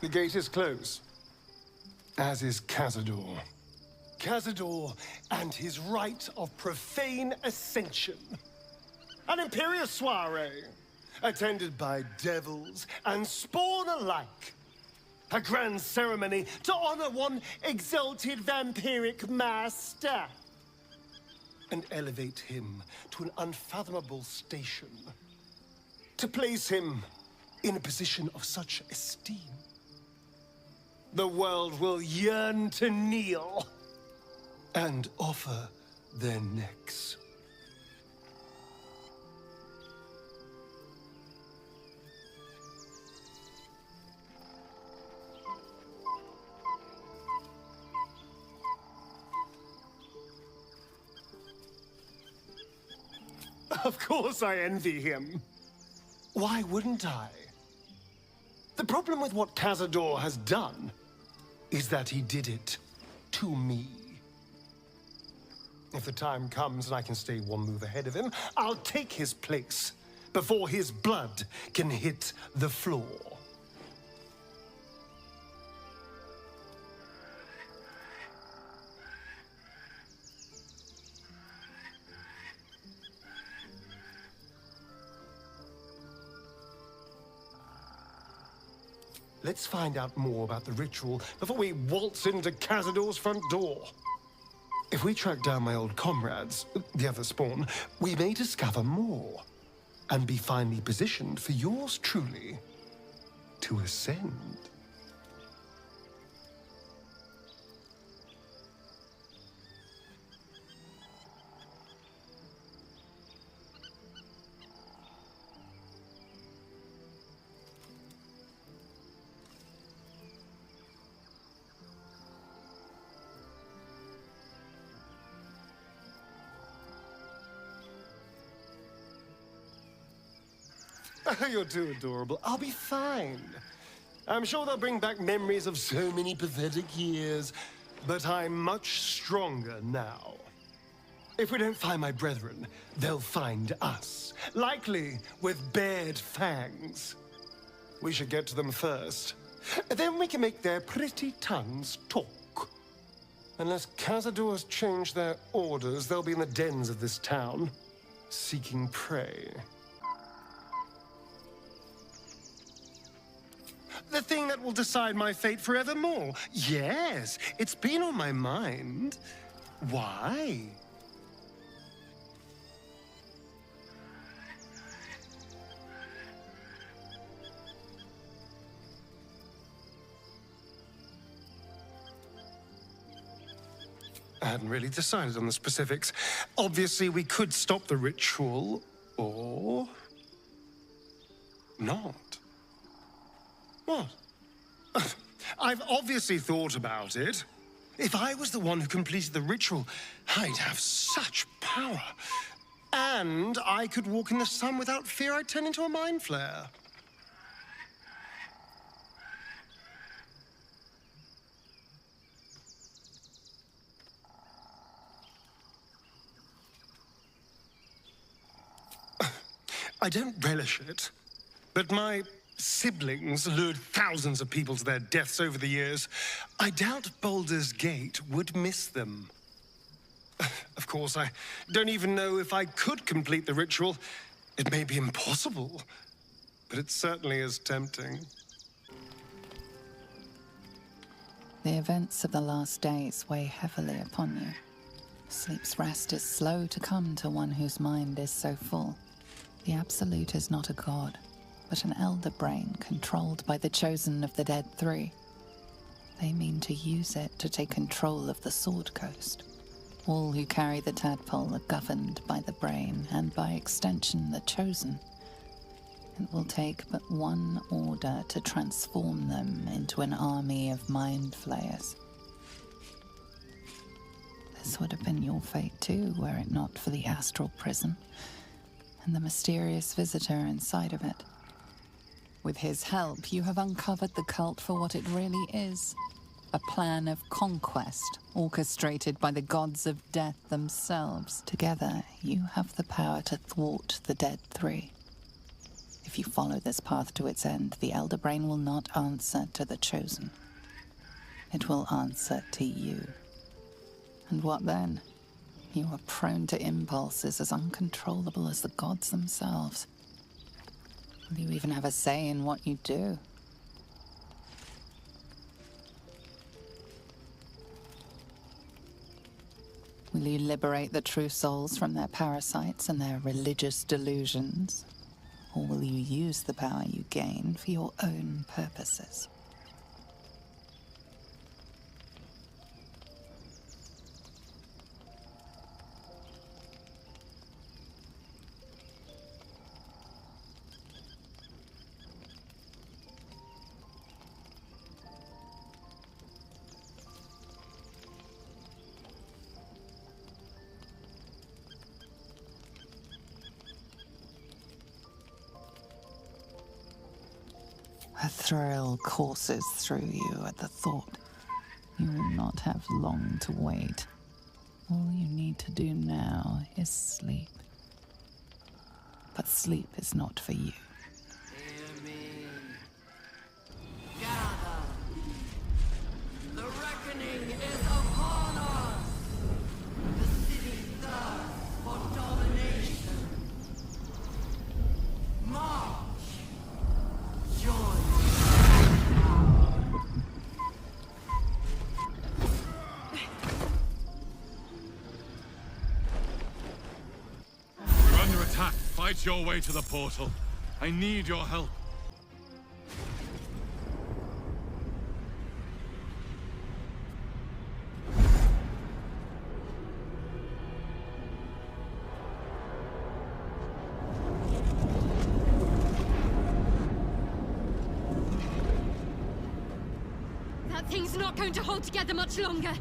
The gate is closed, as is Cazador. Cazador and his rite of profane ascension. An imperious soiree, attended by devils and spawn alike. A grand ceremony to honor one exalted vampiric master. And elevate him to an unfathomable station. To place him in a position of such esteem. The world will yearn to kneel and offer their necks. Of course I envy him. Why wouldn't I? The problem with what Cazador has done is that he did it to me. If the time comes and I can stay one move ahead of him, I'll take his place before his blood can hit the floor. Let's find out more about the ritual before we waltz into Cazador's front door. If we track down my old comrades, the other spawn, we may discover more and be finally positioned for yours truly to ascend. You're too adorable. I'll be fine. I'm sure they'll bring back memories of so many pathetic years, but I'm much stronger now. If we don't find my brethren, they'll find us, likely with bared fangs. We should get to them first. Then we can make their pretty tongues talk. Unless Cazador's changed their orders, they'll be in the dens of this town, seeking prey. The thing that will decide my fate forevermore. Yes, it's been on my mind. Why? I hadn't really decided on the specifics. Obviously, we could stop the ritual, or not. What? I've obviously thought about it. If I was the one who completed the ritual, I'd have such power. And I could walk in the sun without fear I'd turn into a mind flare. I don't relish it, but my siblings lured thousands of people to their deaths over the years. I doubt Baldur's Gate would miss them. Of course, I don't even know if I could complete the ritual. It may be impossible, but it certainly is tempting. The events of the last days weigh heavily upon you. Sleep's rest is slow to come to one whose mind is so full. The Absolute is not a god, but an elder brain controlled by the chosen of the Dead Three. They mean to use it to take control of the Sword Coast. All who carry the tadpole are governed by the brain, and by extension the chosen. It will take but one order to transform them into an army of mind flayers. This would have been your fate too, were it not for the astral prison, and the mysterious visitor inside of it. With his help, you have uncovered the cult for what it really is. A plan of conquest, orchestrated by the gods of death themselves. Together, you have the power to thwart the Dead Three. If If you follow this path to its end, the Elder Brain will not answer to the Chosen. It will answer to you. And what then? You are prone to impulses as uncontrollable as the gods themselves. Will you even have a say in what you do? Will you liberate the true souls from their parasites and their religious delusions? Or will you use the power you gain for your own purposes? A thrill courses through you at the thought. You will not have long to wait. All you need to do now is sleep. But sleep is not for you. Hear me. Gather. The reckoning is upon us. The city thirsts for domination. March. Join. You're under attack. Fight your way to the portal. I need your help. That thing's not going to hold together much longer.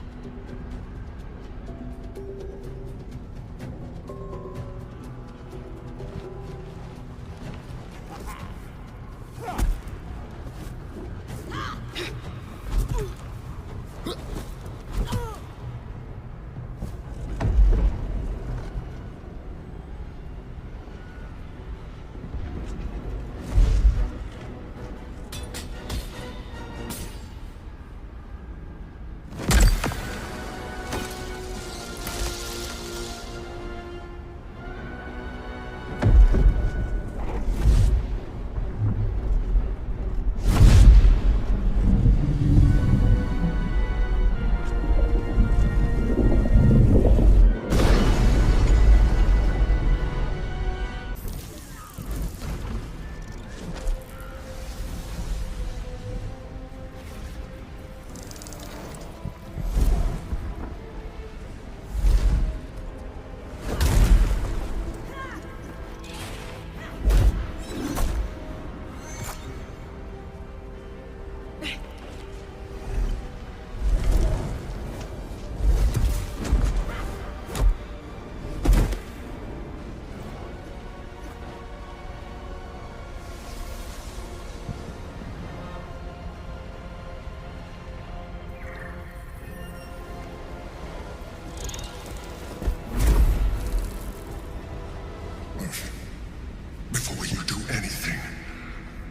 Before you do anything,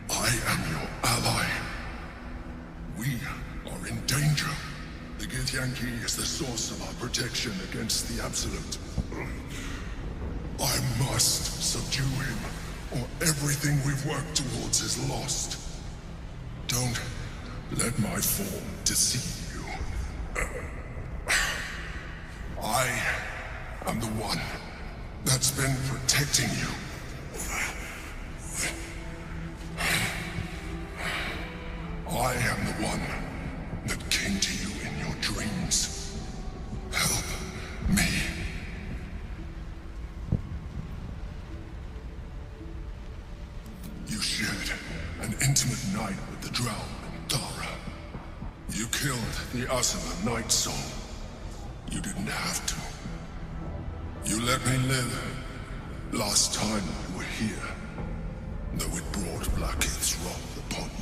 I am your ally. We are in danger. The Githyanki is the source of our protection against the Absolute. I must subdue him, or everything we've worked towards is lost. Don't let my form deceive you. I am the one that's been protecting you. I am the one that came to you in your dreams. Help me. You shared an intimate night with the Drow and Dara. You killed the Asuna Night Soul. You didn't have to. You let me live last time you were here, though it brought Blackheath's wrath upon you.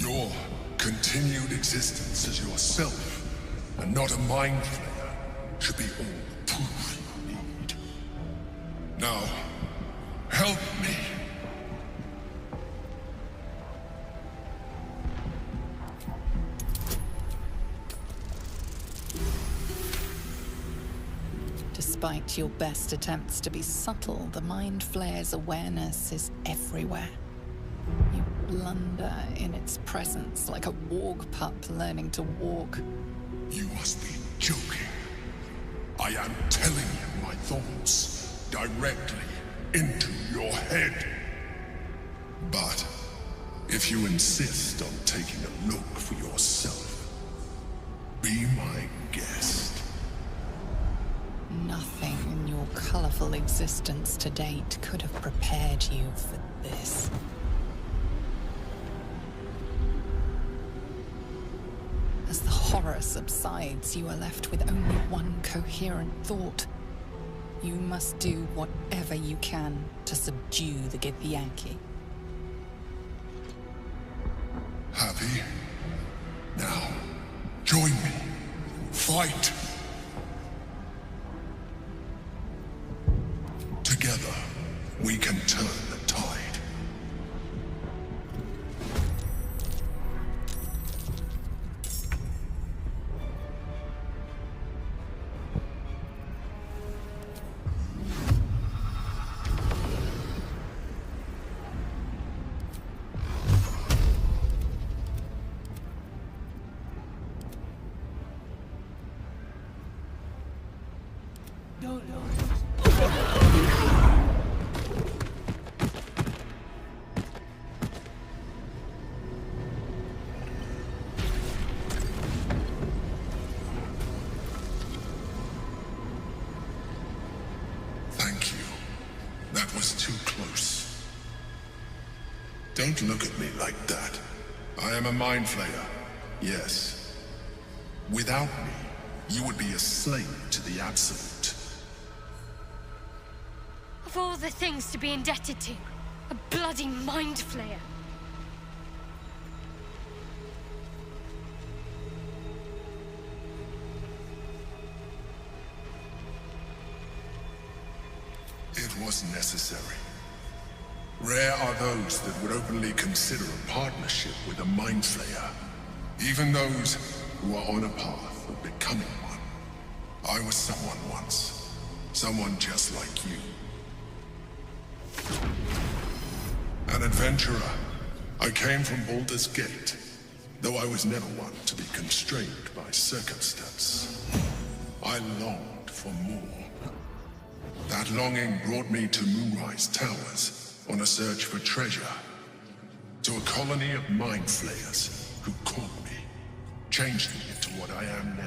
Your continued existence as yourself, and not a mind flayer, should be all the proof you need. Now, help me Despite your best attempts to be subtle, the Mind Flayer's awareness is everywhere. You blunder in its presence like a warg pup learning to walk. You must be joking. I am telling you my thoughts directly into your head. But if you insist on taking a look for yourself, be my guest. Nothing in your colorful existence to date could have prepared you for this. As the horror subsides, you are left with only one coherent thought. You must do whatever you can to subdue the Githyanki. Happy? Now, join me. Fight! Together, we can turn the tide. Thank you. That was too close. Don't look at me like that. I am a Mind Flayer, yes. Without me, you would be a slave to the Absolute. Of all the things to be indebted to, a bloody Mind Flayer. It was necessary. Rare are those that would openly consider a partnership with a Mind Flayer. Even those who are on a path of becoming one. I was someone once. Someone just like you. An adventurer. I came from Baldur's Gate, though I was never one to be constrained by circumstance. I longed for more. That longing brought me to Moonrise Towers on a search for treasure. To a colony of Mind Flayers who caught me, changed me into what I am now.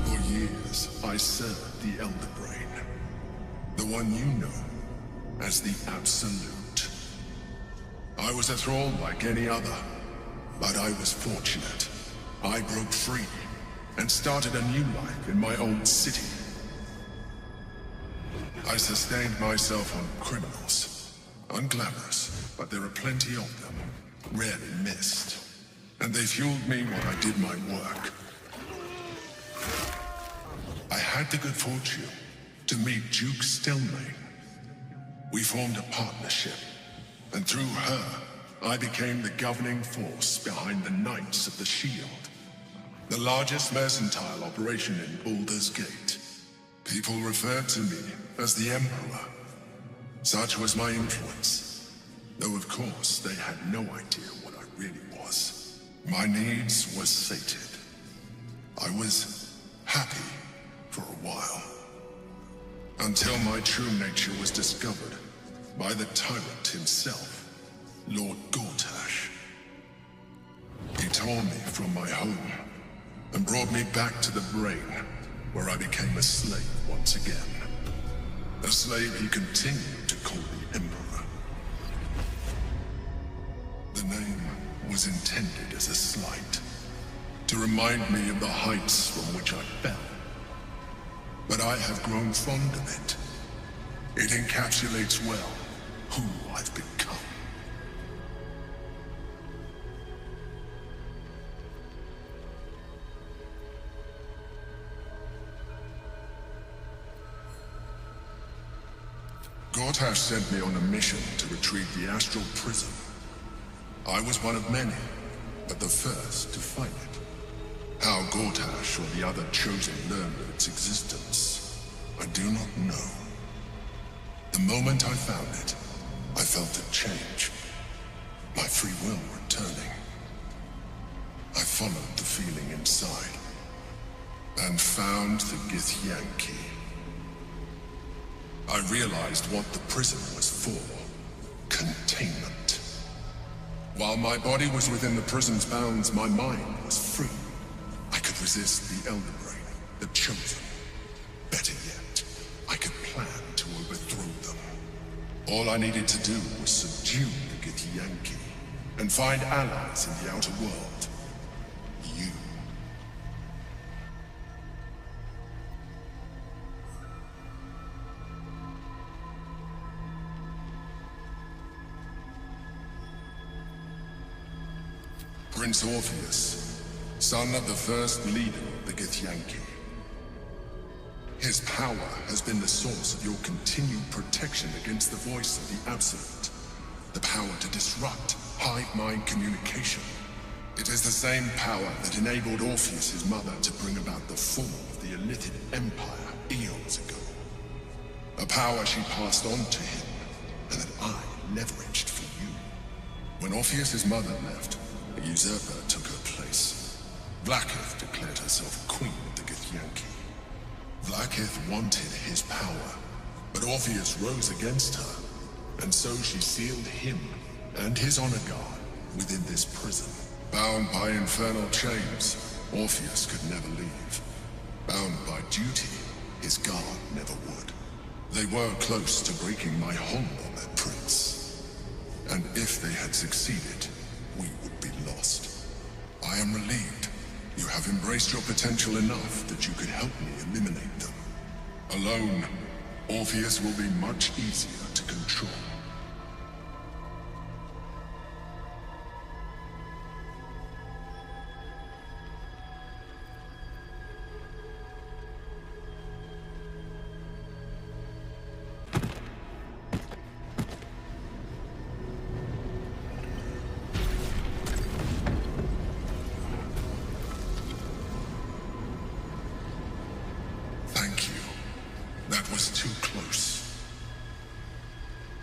For years, I served the Elder Brain. The one you know as the Absolute. I was a thrall like any other, but I was fortunate. I broke free and started a new life in my own city. I sustained myself on criminals. Unglamorous, but there are plenty of them, rarely missed. And they fueled me while I did my work. I had the good fortune to meet Duke Stelmane. We formed a partnership, and through her, I became the governing force behind the Knights of the Shield. The largest mercantile operation in Baldur's Gate. People referred to me as the Emperor. Such was my influence. Though of course they had no idea what I really was. My needs were sated. I was happy for a while. Until my true nature was discovered by the tyrant himself, Lord Gortash. He tore me from my home and brought me back to the Brain, where I became a slave once again. A slave he continued to call the Emperor. The name was intended as a slight, to remind me of the heights from which I fell. But I have grown fond of it. It encapsulates well who I've become. Gortash sent me on a mission to retrieve the Astral Prism. I was one of many, but the first to find it. How Gortash or the other chosen learned of its existence, I do not know. The moment I found it, I felt it change. My free will returning. I followed the feeling inside, and found the Githyanki. I realized what the prison was for. Containment. While my body was within the prison's bounds, my mind was free. I could resist the Elder Brain, the Chosen. Better yet, I could plan to overthrow them. All I needed to do was subdue the Githyanki, and find allies in the outer world. You. Prince Orpheus, son of the first leader of the Githyanki. His power has been the source of your continued protection against the voice of the Absolute. The power to disrupt hive mind communication. It is the same power that enabled Orpheus's mother to bring about the fall of the Illithid Empire eons ago. A power she passed on to him, and that I leveraged for you. When Orpheus's mother left, a usurper took her place. Vlaakith declared herself queen of the Githyanki. Vlaakith wanted his power, but Orpheus rose against her, and so she sealed him and his honor guard within this prison. Bound by infernal chains, Orpheus could never leave. Bound by duty, his guard never would. They were close to breaking my hold on that prince. And if they had succeeded, we would be lost. I am relieved. You have embraced your potential enough that you could help me eliminate them. Alone, Orpheus will be much easier to control.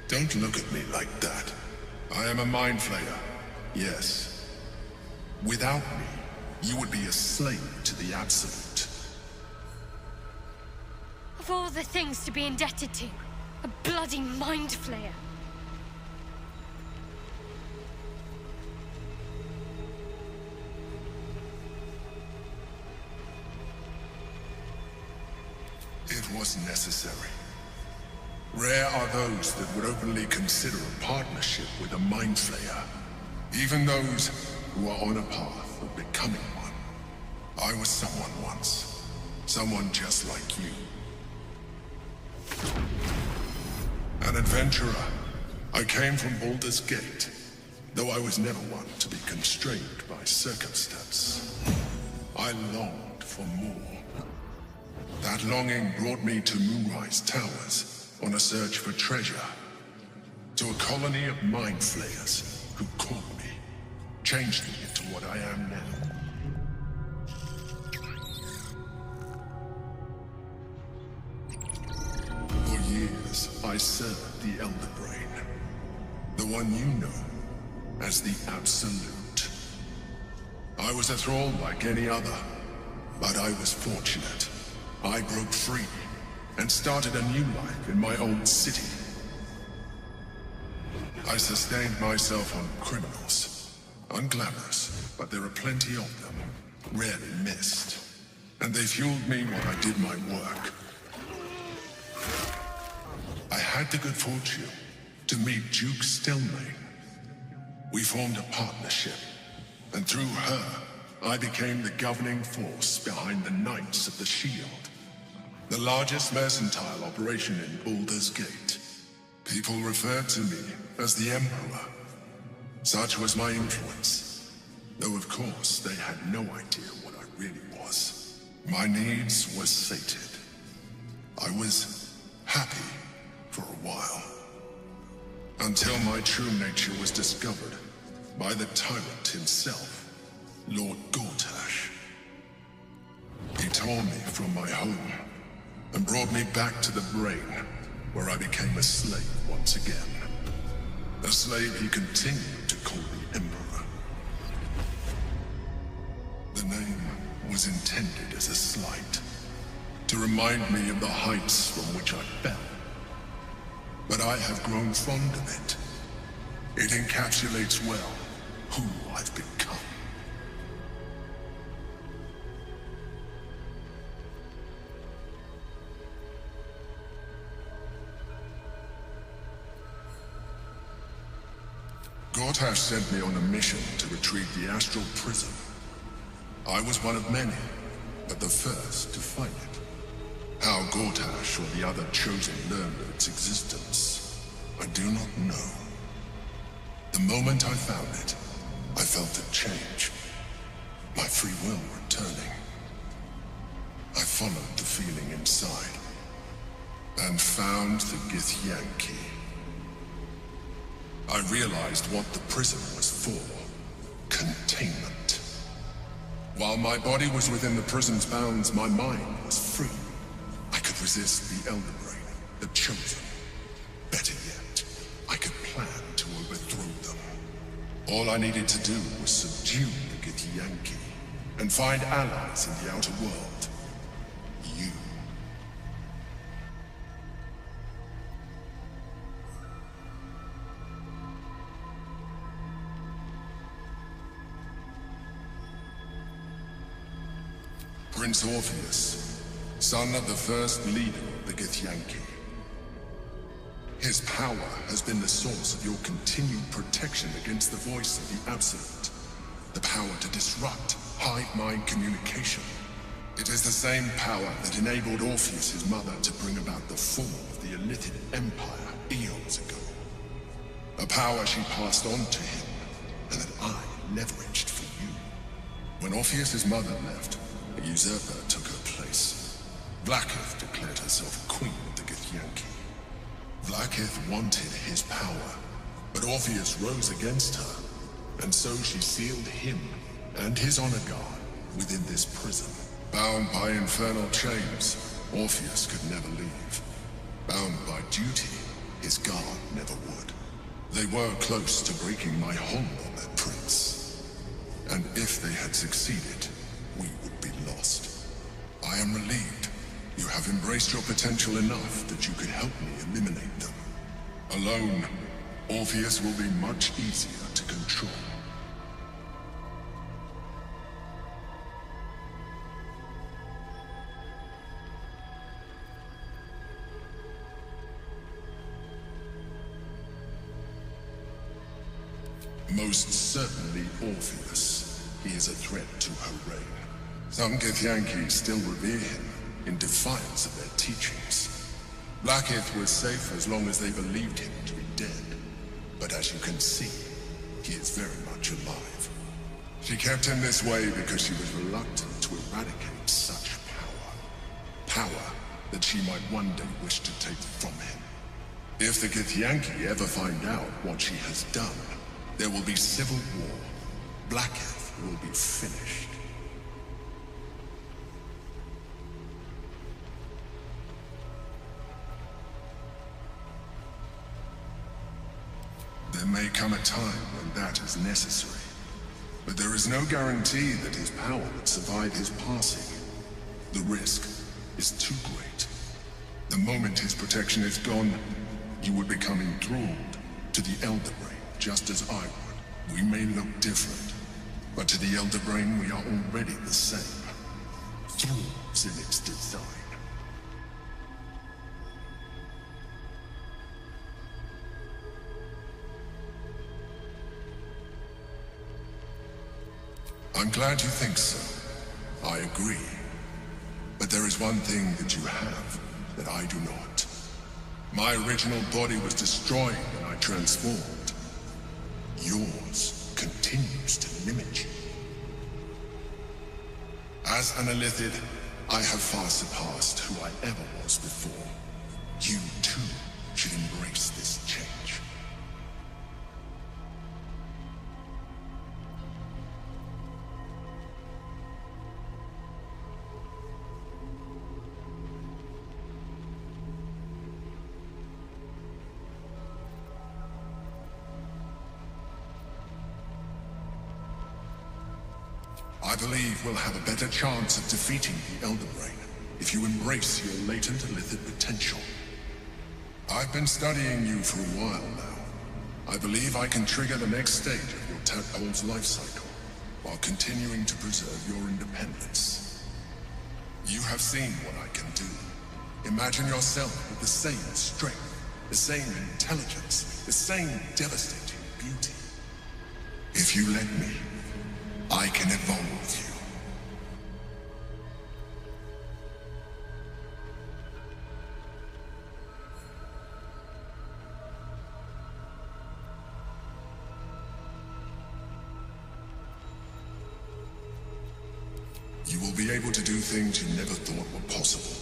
Don't look at me like that. I am a mind flayer, yes. Without me, you would be a slave to the Absolute. Of all the things to be indebted to, a bloody mind flayer. It was necessary. Rare are those that would openly consider a partnership with a mind flayer. Even those who are on a path of becoming one. I was someone once. Someone just like you. An adventurer. I came from Baldur's Gate, though I was never one to be constrained by circumstance. I longed for more. That longing brought me to Moonrise Towers, on a search for treasure. To a colony of mind flayers who caught me, changed me into what I am now. For years, I served the Elder Brain. The one you know as the Absolute. I was a thrall like any other, but I was fortunate. I broke free and started a new life in my old city. I sustained myself on criminals. Unglamorous, but there are plenty of them, rarely missed. And they fueled me while I did my work. I had the good fortune to meet Duke Stelmane. We formed a partnership, and through her, I became the governing force behind the Knights of the Shield. The largest mercantile operation in Baldur's Gate. People referred to me as the Emperor. Such was my influence. Though of course they had no idea what I really was. My needs were sated. I was happy for a while. Until my true nature was discovered by the tyrant himself. Lord Gortash. He tore me from my home and brought me back to the brain, where I became a slave once again. A slave he continued to call the Emperor. The name was intended as a slight, to remind me of the heights from which I fell. But I have grown fond of it. It encapsulates well who I've become. Gortash sent me on a mission to retrieve the astral prism. I was one of many, but the first to find it. How Gortash or the other chosen learned of its existence, I do not know. The moment I found it, I felt a change. My free will returning. I followed the feeling inside, and found the Githyanki. I realized what the prism was for. Containment. While my body was within the prison's bounds, my mind was free. I could resist the Elder Brain, the Chosen. Better yet, I could plan to overthrow them. All I needed to do was subdue the Githyanki, and find allies in the outer world. You. Prince Orpheus, son of the first leader of the Githyanki. His power has been the source of your continued protection against the voice of the Absolute. The power to disrupt hive-mind communication. It is the same power that enabled Orpheus, his mother, to bring about the fall of the Illithid Empire eons ago. A power she passed on to him, and that I leveraged for you. When Orpheus' mother left, a usurper took her place. Blackith declared herself queen of the Githyanki. Blackith wanted his power, but Orpheus rose against her, and so she sealed him and his honor guard within this prison. Bound by infernal chains, Orpheus could never leave. Bound by duty, his guard never would. They were close to breaking my hold on that prince. And if they had succeeded, we would be lost. I am relieved. You have embraced your potential enough that you could help me eliminate them. Alone, Orpheus will be much easier to control. Most certainly Orpheus. He is a threat to her reign. Some Githyanki still revere him, in defiance of their teachings. Blackith was safe as long as they believed him to be dead. But as you can see, he is very much alive. She kept him this way because she was reluctant to eradicate such power. Power that she might one day wish to take from him. If the Githyanki ever find out what she has done, there will be civil war. Blackith will be finished. There may come a time when that is necessary, but there is no guarantee that his power would survive his passing. The risk is too great. The moment his protection is gone, you would become enthralled to the Elder Brain, just as I would. We may look different, but to the Elder Brain we are already the same. Thralls in its design. I'm glad you think so. I agree. But there is one thing that you have that I do not. My original body was destroyed and I transformed. Yours continues to limit you. As an Illithid, I have far surpassed who I ever was before. You too should embrace this change. I believe we'll have a better chance of defeating the Elder Brain if you embrace your latent illithid potential. I've been studying you for a while now. I believe I can trigger the next stage of your tadpole's life cycle, while continuing to preserve your independence. You have seen what I can do. Imagine yourself with the same strength, the same intelligence, the same devastating beauty. If you let me, I can evolve you. You will be able to do things you never thought were possible.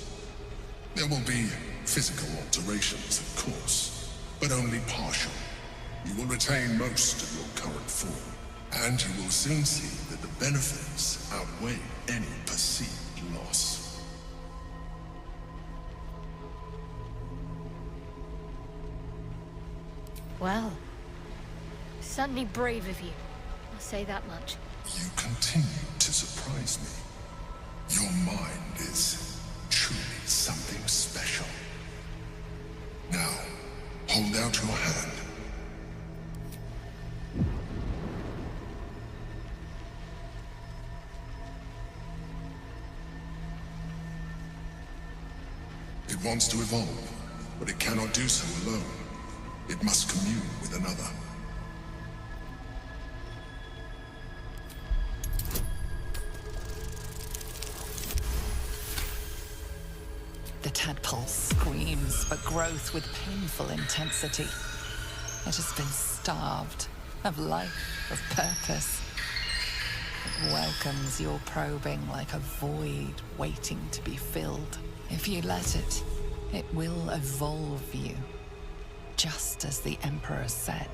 There will be physical alterations, of course, but only partial. You will retain most of your current form, and you will soon see that the benefits outweigh any perceived loss. Well, certainly brave of you. I'll say that much. You continue to surprise me. Your mind is truly something special. Now, hold out your hand. It wants to evolve, but it cannot do so alone. It must commune with another. The tadpole screams for growth with painful intensity. It has been starved of life, of purpose. It welcomes your probing like a void waiting to be filled. If you let it, it will evolve you, just as the Emperor said.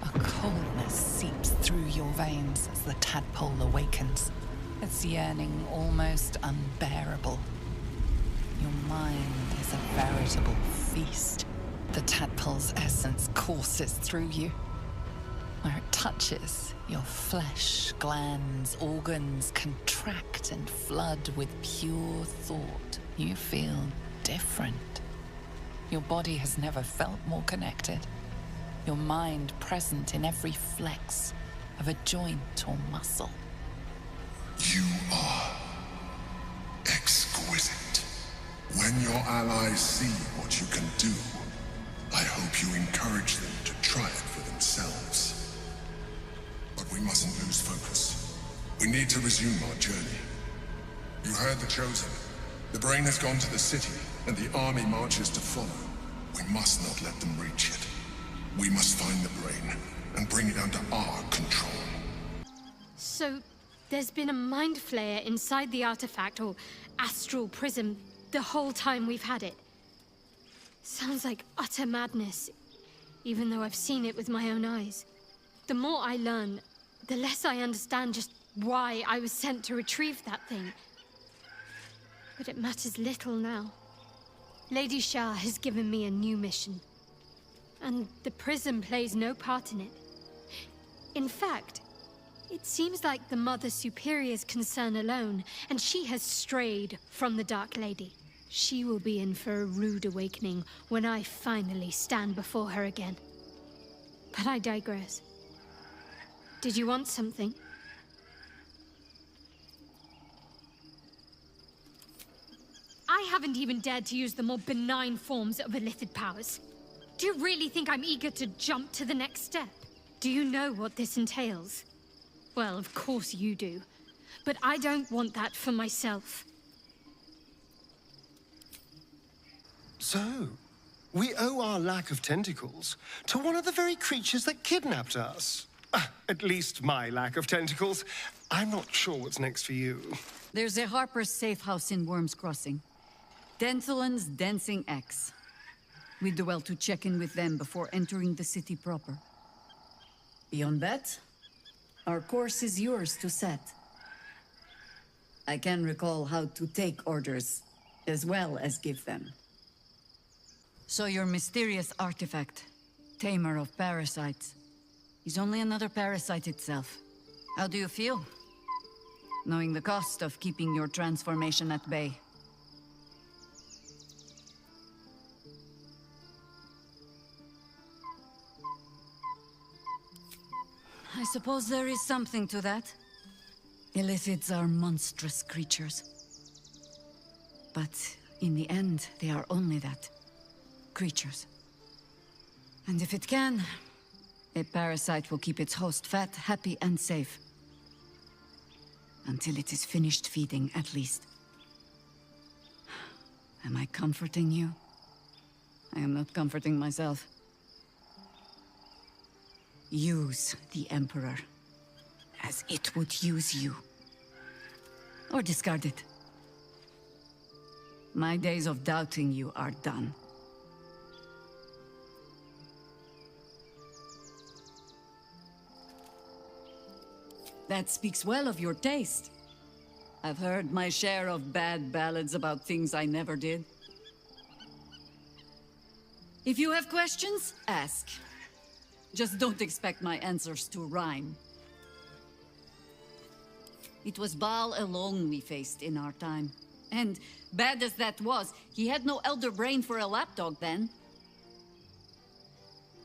A coldness seeps through your veins as the tadpole awakens, its yearning almost unbearable. Your mind is a veritable feast. The tadpole's essence courses through you. Where it touches, your flesh, glands, organs contract and flood with pure thought. You feel different. Your body has never felt more connected. Your mind present in every flex of a joint or muscle. You are exquisite. When your allies see what you can do, I hope you encourage them to try it for themselves. But we mustn't lose focus. We need to resume our journey. You heard the Chosen. The brain has gone to the city, and the army marches to follow. We must not let them reach it. We must find the brain, and bring it under our control. So, there's been a mind flayer inside the artifact, or astral prism, the whole time we've had it. Sounds like utter madness, even though I've seen it with my own eyes. The more I learn, the less I understand just why I was sent to retrieve that thing. But it matters little now. Lady Shah has given me a new mission. And the prism plays no part in it. In fact, it seems like the Mother Superior's concern alone, and she has strayed from the Dark Lady. She will be in for a rude awakening when I finally stand before her again. But I digress. Did you want something? I haven't even dared to use the more benign forms of illithid powers. Do you really think I'm eager to jump to the next step? Do you know what this entails? Well, of course you do. But I don't want that for myself. So, we owe our lack of tentacles to one of the very creatures that kidnapped us. At least my lack of tentacles. I'm not sure what's next for you. There's a Harper's safe house in Worm's Crossing. Denthelan's Dancing X. We do well to check in with them before entering the city proper. Beyond that, our course is yours to set. I can recall how to take orders, as well as give them. So your mysterious artifact, tamer of parasites, is only another parasite itself. How do you feel? Knowing the cost of keeping your transformation at bay. I suppose there is something to that. Illithids are monstrous creatures. But in the end, they are only that. Creatures. And if it can, a parasite will keep its host fat, happy, and safe. Until it is finished feeding, at least. Am I comforting you? I am not comforting myself. Use the Emperor as it would use you. Or discard it. My days of doubting you are done. That speaks well of your taste. I've heard my share of bad ballads about things I never did. If you have questions, ask. Just don't expect my answers to rhyme. It was Baal alone we faced in our time. And, bad as that was, he had no elder brain for a lapdog then.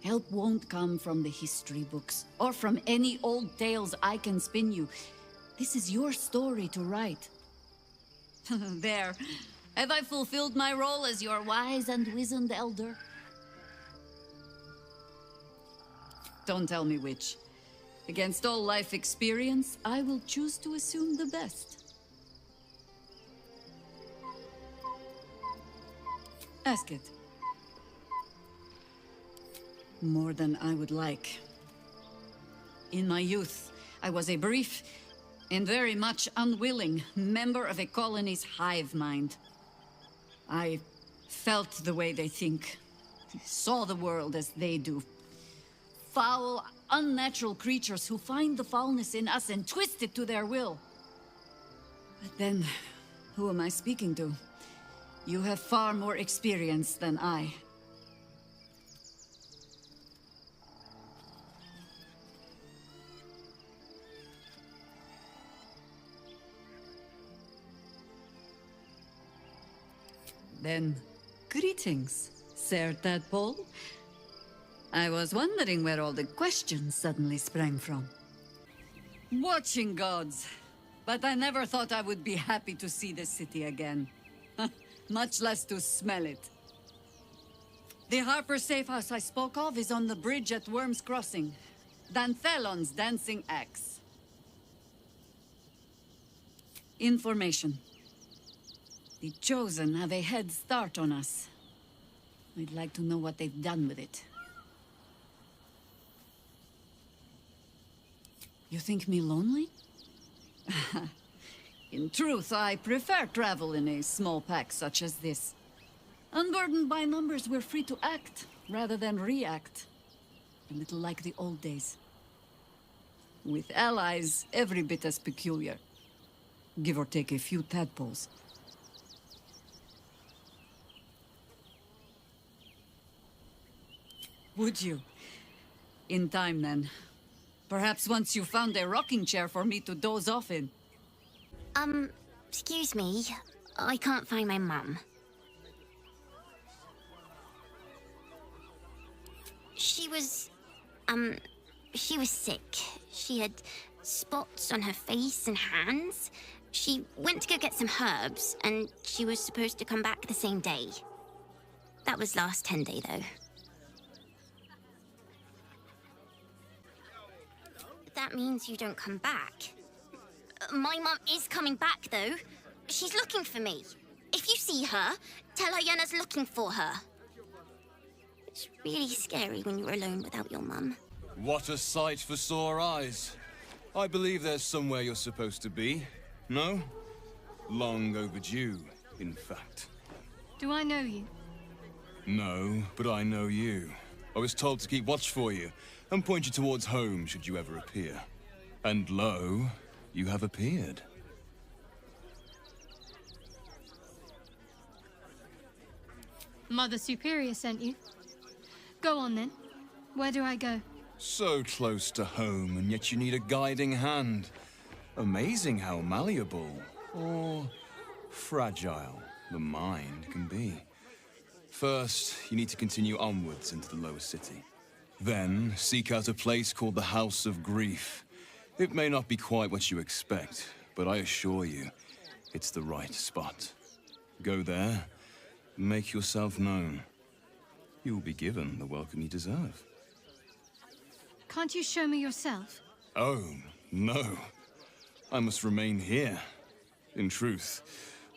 Help won't come from the history books, or from any old tales I can spin you. This is your story to write. There. Have I fulfilled my role as your wise and wizened elder? Don't tell me which. Against all life experience, I will choose to assume the best. Ask it. More than I would like. In my youth, I was a brief and very much unwilling member of a colony's hive mind. I felt the way they think, saw the world as they do. Foul, unnatural creatures who find the foulness in us and twist it to their will. But then, who am I speaking to? You have far more experience than I. Then, greetings, Sir Tadpole. I was wondering where all the questions suddenly sprang from. Watching gods. But I never thought I would be happy to see the city again. Much less to smell it. The Harper safe house I spoke of is on the bridge at Worm's Crossing. Danthelon's dancing axe. Information. The Chosen have a head start on us. I'd like to know what they've done with it. You think me lonely? In truth, I prefer travel in a small pack such as this. Unburdened by numbers, we're free to act, rather than react. A little like the old days. With allies, every bit as peculiar. Give or take a few tadpoles. Would you? In time, then. Perhaps once you found a rocking chair for me to doze off in. Excuse me. I can't find my mum. She was sick. She had spots on her face and hands. She went to go get some herbs, and she was supposed to come back the same day. That was last 10 day, though. That means you don't come back. My mum is coming back, though. She's looking for me. If you see her, tell her Yenna's looking for her. It's really scary when you're alone without your mum. What a sight for sore eyes. I believe there's somewhere you're supposed to be. No? Long overdue, in fact. Do I know you? No, but I know you. I was told to keep watch for you, and point you towards home should you ever appear. And lo, you have appeared. Mother Superior sent you. Go on then. Where do I go? So close to home, and yet you need a guiding hand. Amazing how malleable, or fragile, the mind can be. First, you need to continue onwards into the lower city. Then, seek out a place called the House of Grief. It may not be quite what you expect, but I assure you, it's the right spot. Go there, make yourself known. You will be given the welcome you deserve. Can't you show me yourself? Oh, no. I must remain here. In truth,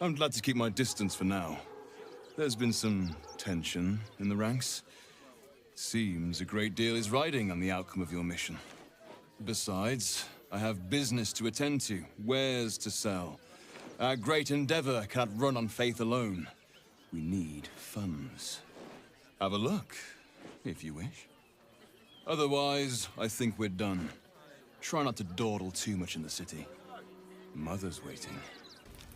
I'm glad to keep my distance for now. There's been some tension in the ranks. Seems a great deal is riding on the outcome of your mission. Besides, I have business to attend to, wares to sell. Our great endeavor cannot run on faith alone. We need funds. Have a look, if you wish. Otherwise, I think we're done. Try not to dawdle too much in the city. Mother's waiting.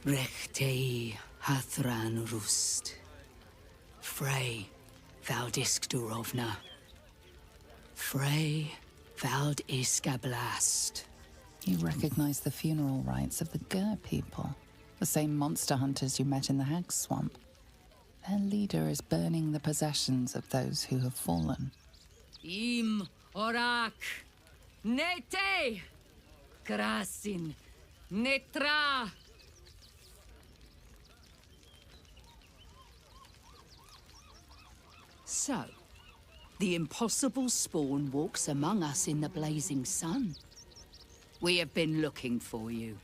Rechtei hathran rust. Frey vald iskdurovna. Frey vald iskablast. You recognize the funeral rites of the Ger people, the same monster hunters you met in the Hag Swamp. Their leader is burning the possessions of those who have fallen. Im orak. Nete. Krasin. Netra. So, the impossible spawn walks among us in the blazing sun. We have been looking for you.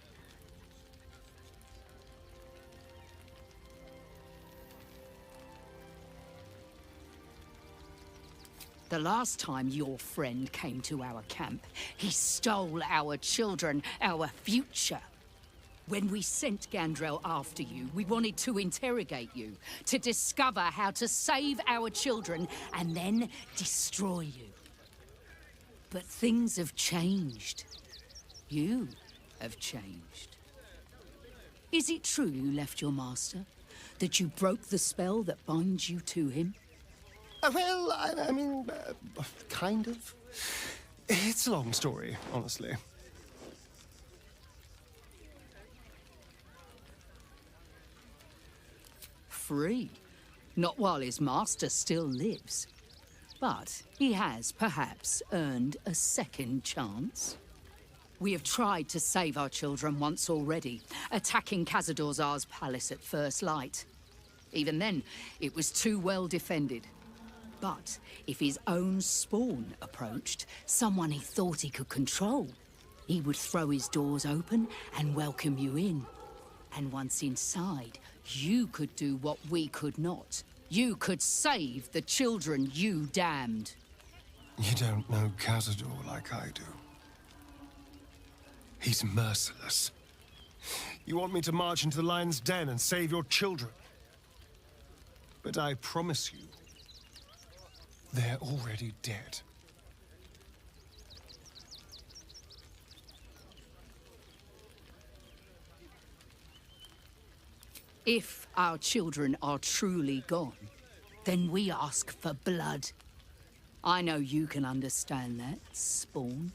The last time your friend came to our camp, he stole our children, our future. When we sent Gandrel after you, we wanted to interrogate you, to discover how to save our children, and then destroy you. But things have changed. You have changed. Is it true you left your master? That you broke the spell that binds you to him? Well, I mean, kind of. It's a long story, honestly. Free. Not while his master still lives. But he has, perhaps, earned a second chance. We have tried to save our children once already, attacking Khazad-dûr'Zar's palace at first light. Even then, it was too well defended. But if his own spawn approached, someone he thought he could control, he would throw his doors open and welcome you in. And once inside, you could do what we could not. You could save the children you damned. You don't know Khazad-dûr like I do. He's merciless. You want me to march into the lion's den and save your children? But I promise you, they're already dead. If our children are truly gone, then we ask for blood. I know you can understand that, Spawn.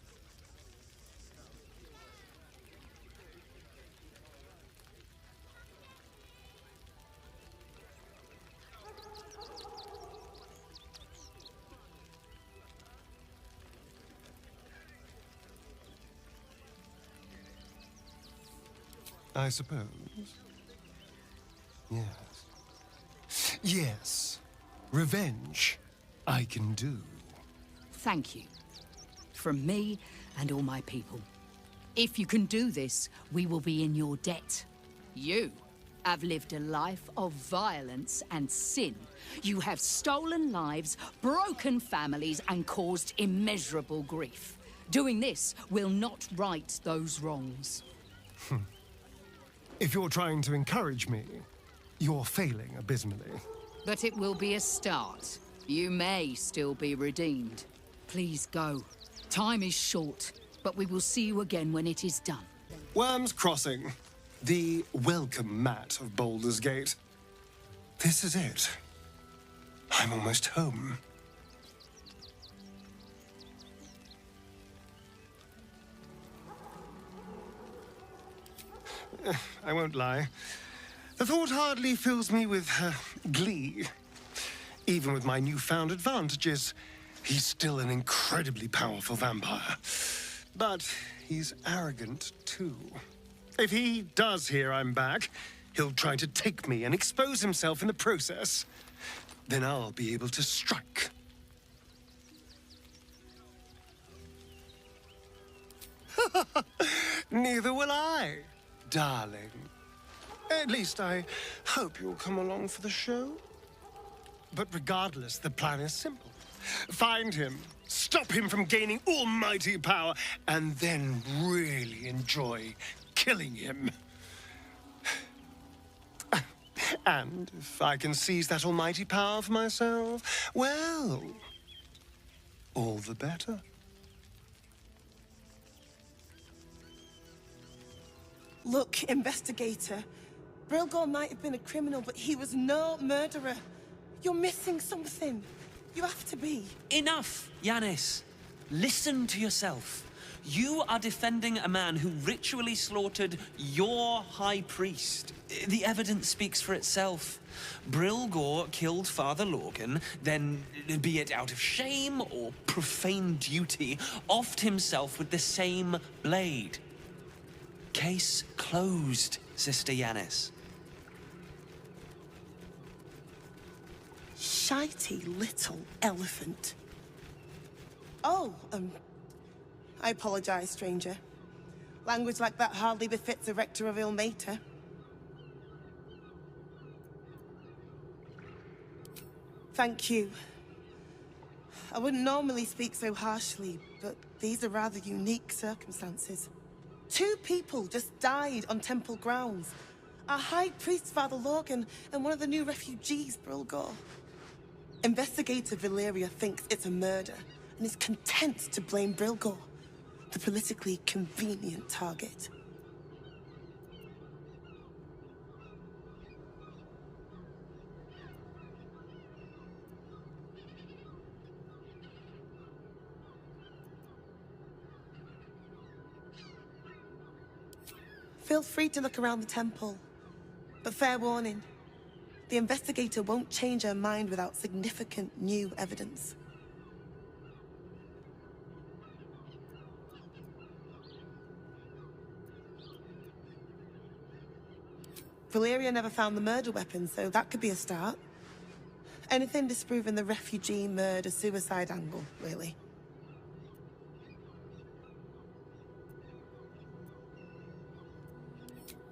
I suppose. Yes. Yes. Revenge, I can do. Thank you. From me and all my people. If you can do this, we will be in your debt. You have lived a life of violence and sin. You have stolen lives, broken families, and caused immeasurable grief. Doing this will not right those wrongs. If you're trying to encourage me, you're failing abysmally. But it will be a start. You may still be redeemed. Please go. Time is short, but we will see you again when it is done. Worm's Crossing. The welcome mat of Baldur's Gate. This is it. I'm almost home. I won't lie. The thought hardly fills me with glee. Even with my newfound advantages, he's still an incredibly powerful vampire. But he's arrogant, too. If he does hear I'm back, he'll try to take me and expose himself in the process. Then I'll be able to strike. Neither will I, darling. At least I hope you'll come along for the show. But regardless, the plan is simple. Find him, stop him from gaining almighty power, and then really enjoy killing him. And if I can seize that almighty power for myself, well, all the better. Look, investigator. Brilgor might have been a criminal, but he was no murderer. You're missing something. You have to be. Enough, Yanis. Listen to yourself. You are defending a man who ritually slaughtered your high priest. The evidence speaks for itself. Brilgor killed Father Lorgan, then, be it out of shame or profane duty, offed himself with the same blade. Case closed, Sister Yanis. Shitey little elephant. Oh, I apologize, stranger. Language like that hardly befits a rector of Ilmater. Thank you. I wouldn't normally speak so harshly, but these are rather unique circumstances. 2 people just died on temple grounds. Our High Priest, Father Lorgan, and one of the new refugees, Brilgor. Investigator Valeria thinks it's a murder, and is content to blame Brilgor, the politically convenient target. Feel free to look around the temple. But fair warning, the investigator won't change her mind without significant new evidence. Valeria never found the murder weapon, so that could be a start. Anything disproving the refugee murder-suicide angle, really.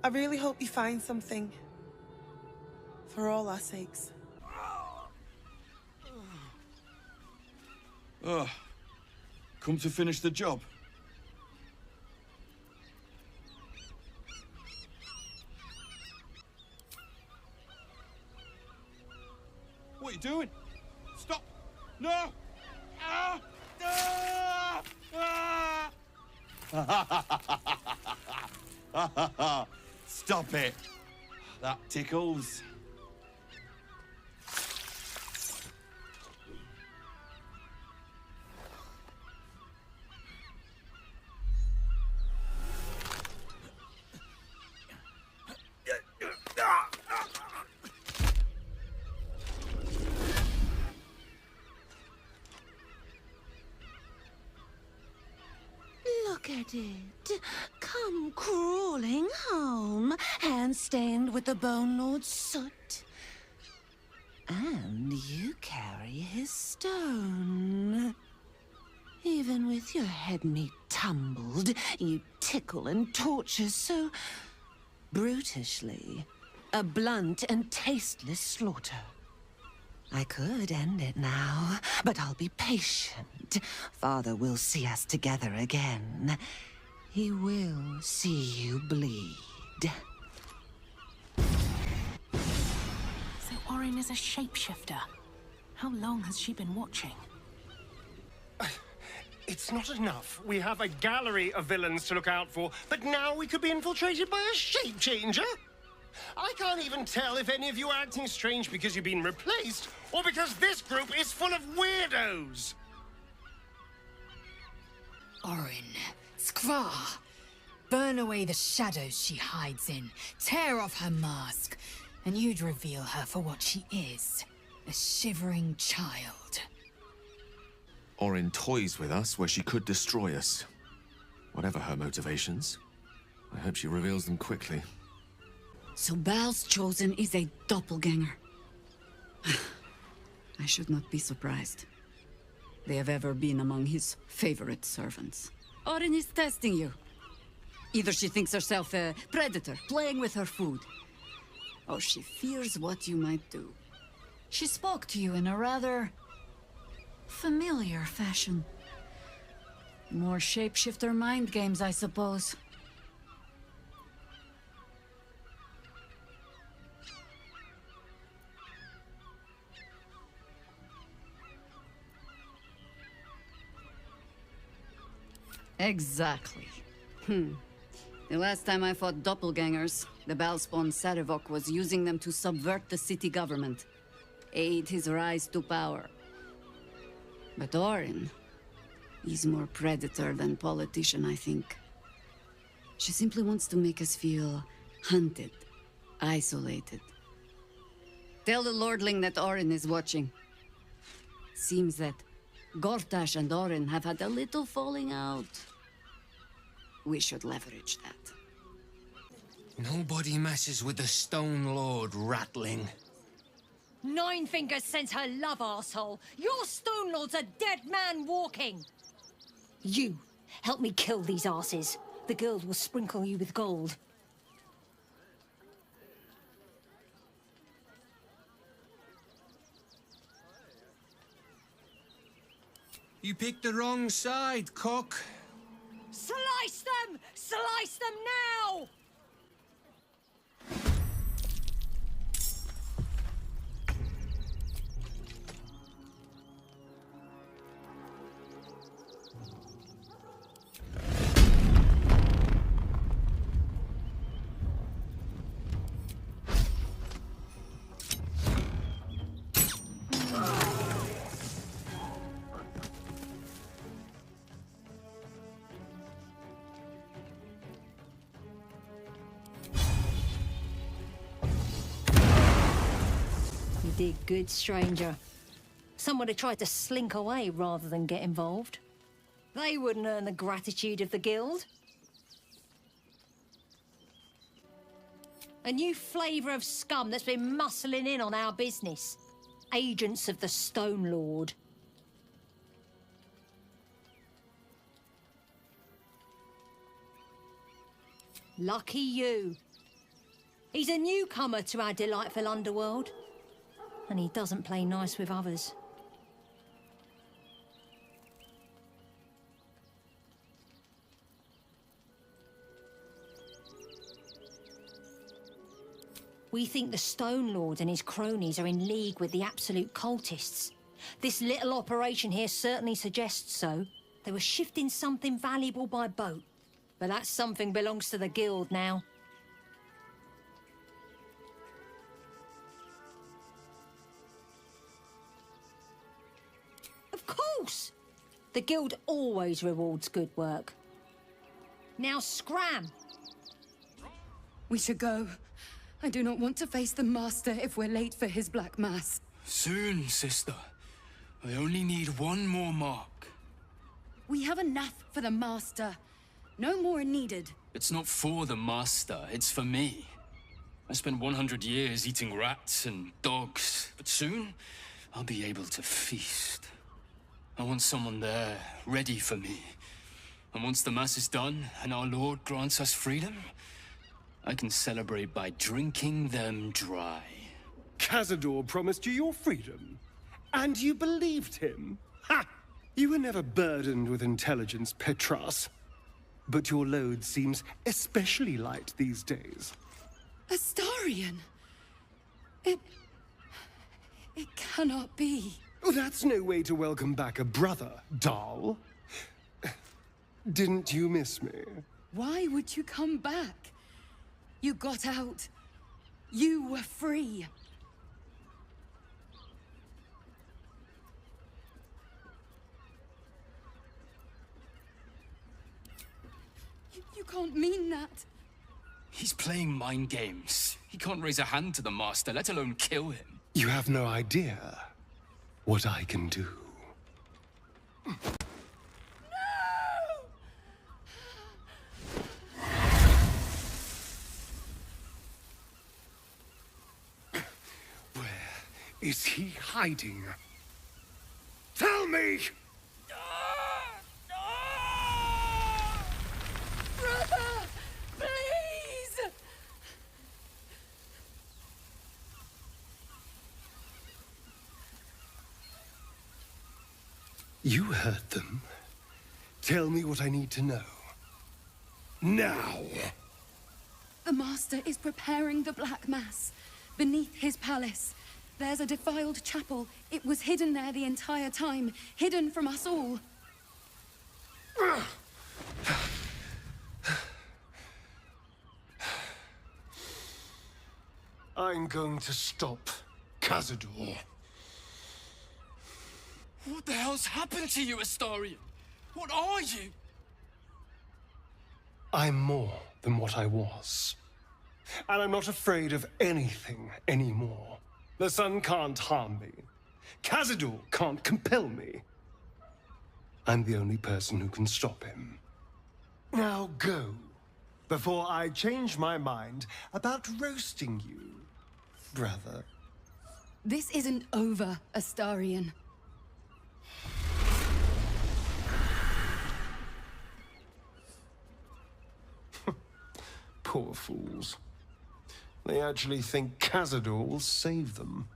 I really hope you find something. For all our sakes. Come to finish the job. What are you doing? Stop! No! Ah! Ah! Stop it! That tickles. Look at it. Come crawling home, hands stained with the Bone Lord's soot. And you carry his stone. Even with your head meat tumbled, you tickle and torture so brutishly. A blunt and tasteless slaughter. I could end it now, but I'll be patient. Father will see us together again. He will see you bleed. So Orin is a shapeshifter. How long has she been watching? It's not enough. We have a gallery of villains to look out for, but now we could be infiltrated by a shape changer? I can't even tell if any of you are acting strange because you've been replaced, or because this group is full of weirdos. Orin, Skra, burn away the shadows she hides in, tear off her mask, and you'd reveal her for what she is, a shivering child. Orin toys with us where she could destroy us. Whatever her motivations, I hope she reveals them quickly. So Bal's chosen is a doppelganger. I should not be surprised. They have ever been among his favorite servants. Orin is testing you. Either she thinks herself a predator, playing with her food, or she fears what you might do. She spoke to you in a rather familiar fashion. More shapeshifter mind games, I suppose. Exactly. The last time I fought doppelgangers, the Balspawn Sarevok was using them to subvert the city government, aid his rise to power. But Orin, he's more predator than politician, I think. She simply wants to make us feel hunted, isolated. Tell the Lordling that Orin is watching. Seems that Gortash and Orin have had a little falling out. We should leverage that. Nobody messes with the Stone Lord, Ratling. Ninefingers sends her love, arsehole. Your Stone Lord's a dead man walking. You, help me kill these asses. The guild will sprinkle you with gold. You picked the wrong side, cock. Slice them! Slice them now! Did good, stranger. Some would have tried to slink away rather than get involved. They wouldn't earn the gratitude of the guild. A new flavour of scum that's been muscling in on our business. Agents of the Stone Lord. Lucky you. He's a newcomer to our delightful underworld. And he doesn't play nice with others. We think the Stone Lord and his cronies are in league with the absolute cultists. This little operation here certainly suggests so. They were shifting something valuable by boat. But that something belongs to the guild now. Of course! The guild always rewards good work. Now scram! We should go. I do not want to face the Master if we're late for his Black Mass. Soon, sister. I only need one more mark. We have enough for the Master. No more are needed. It's not for the Master, it's for me. I spent 100 years eating rats and dogs, but soon I'll be able to feast. I want someone there, ready for me. And once the Mass is done, and our Lord grants us freedom, I can celebrate by drinking them dry. Cazador promised you your freedom, and you believed him? Ha! You were never burdened with intelligence, Petras. But your load seems especially light these days. Astarion! It cannot be. Oh, that's no way to welcome back a brother, doll. Didn't you miss me? Why would you come back? You got out. You were free. You can't mean that. He's playing mind games. He can't raise a hand to the Master, let alone kill him. You have no idea what I can do. Where is he hiding? Tell me! Brother, please! You heard them. Tell me what I need to know. Now! The Master is preparing the Black Mass. Beneath his palace, there's a defiled chapel. It was hidden there the entire time, hidden from us all. I'm going to stop Cazador. What the hell's happened to you, Astarion? What are you? I'm more than what I was. And I'm not afraid of anything anymore. The sun can't harm me. Cazador can't compel me. I'm the only person who can stop him. Now go, before I change my mind about roasting you, brother. This isn't over, Astarion. Poor fools. They actually think Cazador will save them.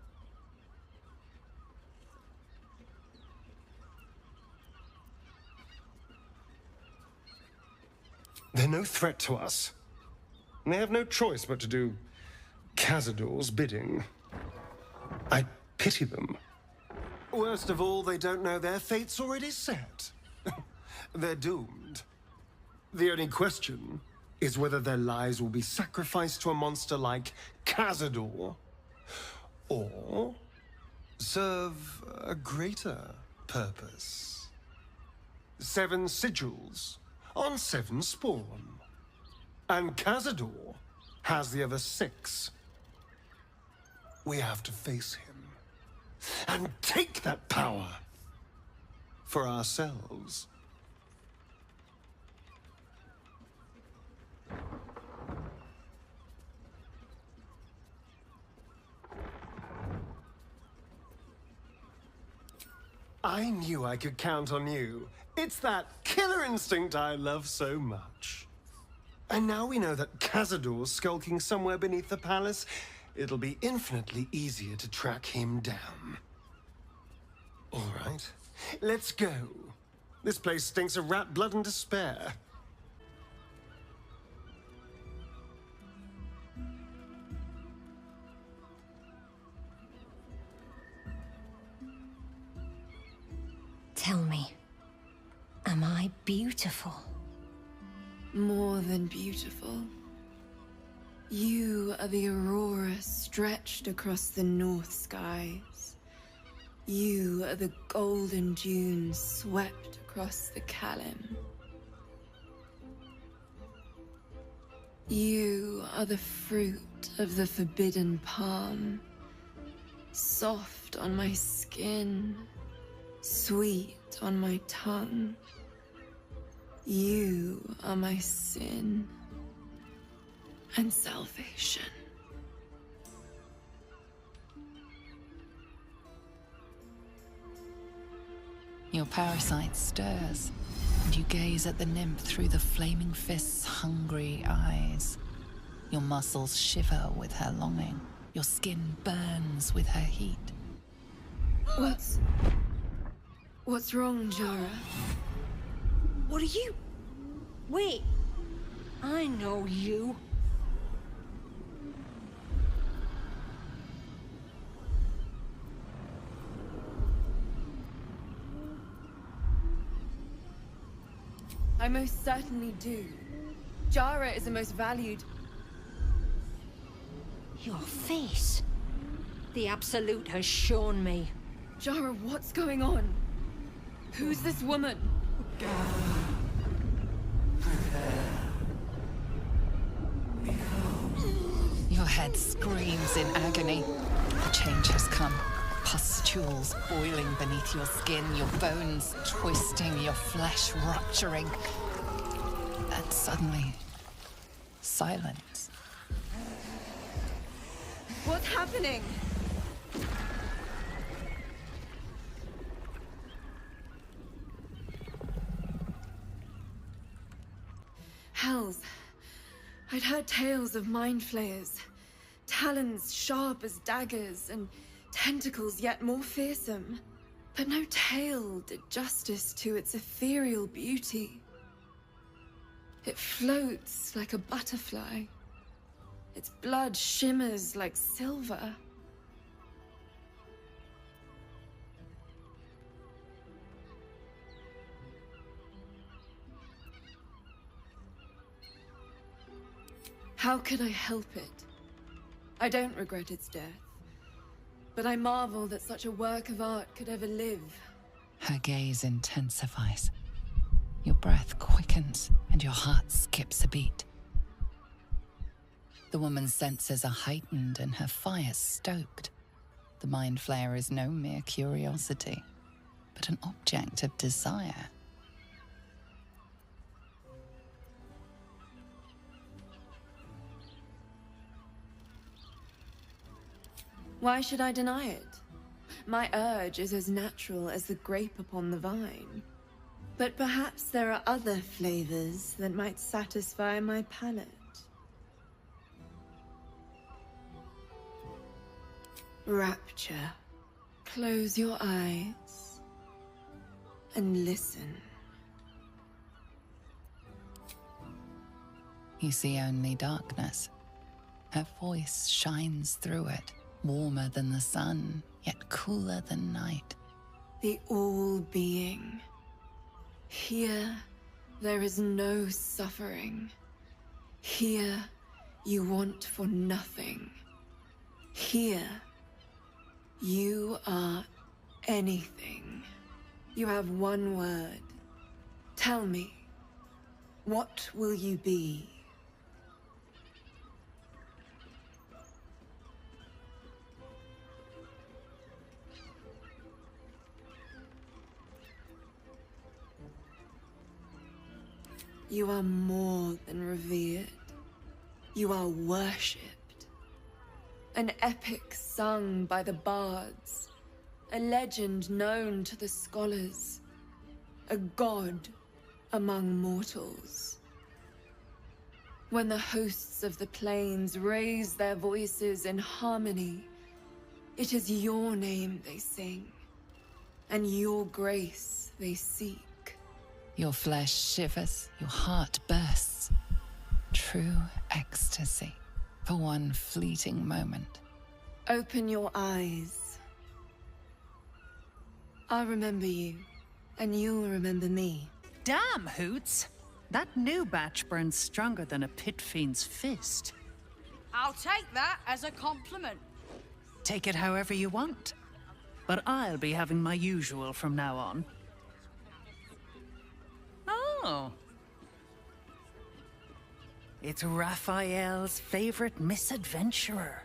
They're no threat to us. And they have no choice but to do Cazador's bidding. I pity them. Worst of all, they don't know their fate's already set. They're doomed. The only question is whether their lives will be sacrificed to a monster like Cazador, or serve a greater purpose. 7 sigils on 7 spawn. And Cazador has the other 6. We have to face him and take that power for ourselves. I knew I could count on you. It's that killer instinct I love so much. And now we know that Cazador's skulking somewhere beneath the palace. It'll be infinitely easier to track him down. All right, let's go. This place stinks of rat blood and despair. Tell me, am I beautiful? More than beautiful. You are the aurora stretched across the north skies. You are the golden dunes swept across the Kalim. You are the fruit of the forbidden palm, soft on my skin, sweet on my tongue. You are my sin and salvation. Your parasite stirs, and you gaze at the nymph through the flaming fist's hungry eyes. Your muscles shiver with her longing. Your skin burns with her heat. What's wrong, Jara? What are you? Wait, I know you. I most certainly do. Jara is the most valued. Your face. The Absolute has shown me. Jara, what's going on? Who's this woman? Your head screams in agony. The change has come. Pustules boiling beneath your skin, your bones twisting, your flesh rupturing. And suddenly, silence. What's happening? Hells. I'd heard tales of mind flayers. Talons sharp as daggers, and tentacles yet more fearsome. But no tale did justice to its ethereal beauty. It floats like a butterfly. Its blood shimmers like silver. How could I help it? I don't regret its death, but I marvel that such a work of art could ever live. Her gaze intensifies. Your breath quickens, and your heart skips a beat. The woman's senses are heightened and her fire stoked. The mind flayer is no mere curiosity, but an object of desire. Why should I deny it? My urge is as natural as the grape upon the vine. But perhaps there are other flavors that might satisfy my palate. Rapture. Close your eyes and listen. You see only darkness. Her voice shines through it, warmer than the sun, yet cooler than night. The all-being. Here, there is no suffering. Here, you want for nothing. Here, you are anything. You have one word. Tell me, what will you be? You are more than revered. You are worshipped. An epic sung by the bards. A legend known to the scholars. A god among mortals. When the hosts of the plains raise their voices in harmony, it is your name they sing, and your grace they seek. Your flesh shivers, your heart bursts. True ecstasy for one fleeting moment. Open your eyes. I'll remember you, and you'll remember me. Damn, Hoots! That new batch burns stronger than a pit fiend's fist. I'll take that as a compliment. Take it however you want. But I'll be having my usual from now on. Oh. It's Raphael's favorite misadventurer.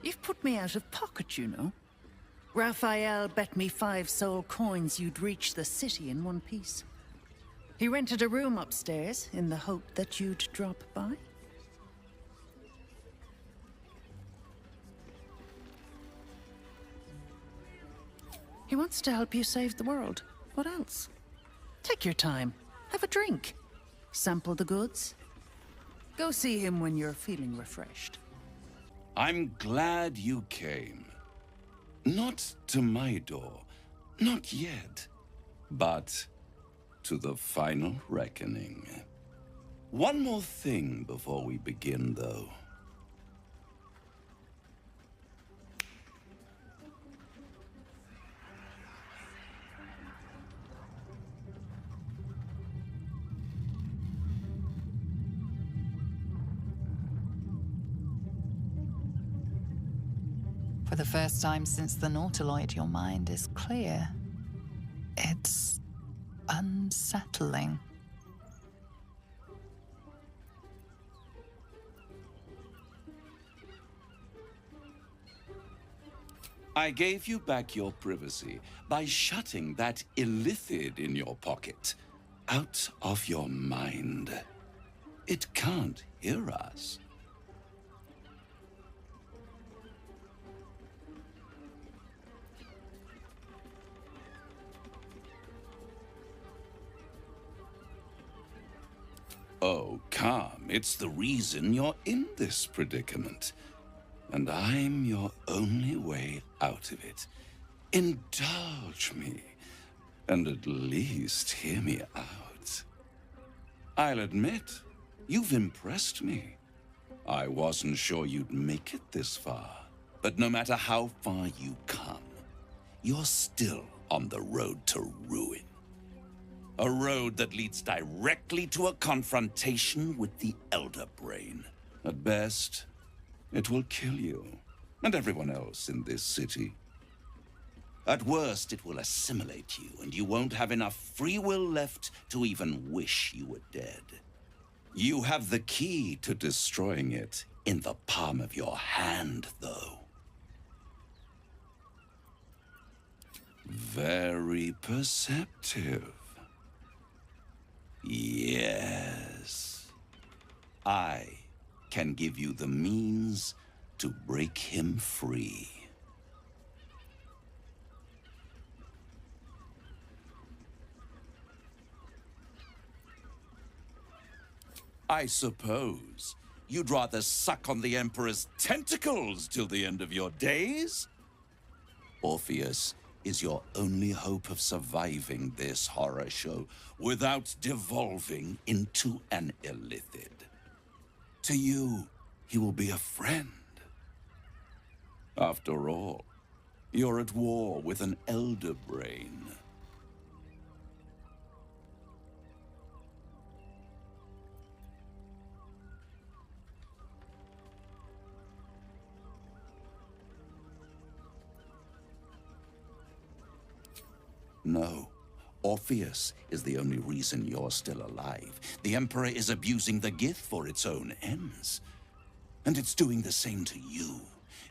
You've put me out of pocket, you know. Raphael bet me 5 soul coins you'd reach the city in one piece. He rented a room upstairs in the hope that you'd drop by. He wants to help you save the world. What else? Take your time. Have a drink. Sample the goods. Go see him when you're feeling refreshed. I'm glad you came. Not to my door. Not yet. But to the final reckoning. One more thing before we begin, though. For the first time since the Nautiloid, your mind is clear. It's unsettling. I gave you back your privacy by shutting that illithid in your pocket out of your mind. It can't hear us. Oh, come. It's the reason you're in this predicament. And I'm your only way out of it. Indulge me, and at least hear me out. I'll admit, you've impressed me. I wasn't sure you'd make it this far. But no matter how far you come, you're still on the road to ruin. A road that leads directly to a confrontation with the Elder Brain. At best, it will kill you, and everyone else in this city. At worst, it will assimilate you, and you won't have enough free will left to even wish you were dead. You have the key to destroying it in the palm of your hand, though. Very perceptive. Yes. I can give you the means to break him free. I suppose you'd rather suck on the Emperor's tentacles till the end of your days? Orpheus is your only hope of surviving this horror show without devolving into an illithid. To you, he will be a friend. After all, you're at war with an Elder Brain. No. Orpheus is the only reason you're still alive. The Emperor is abusing the Gith for its own ends. And it's doing the same to you.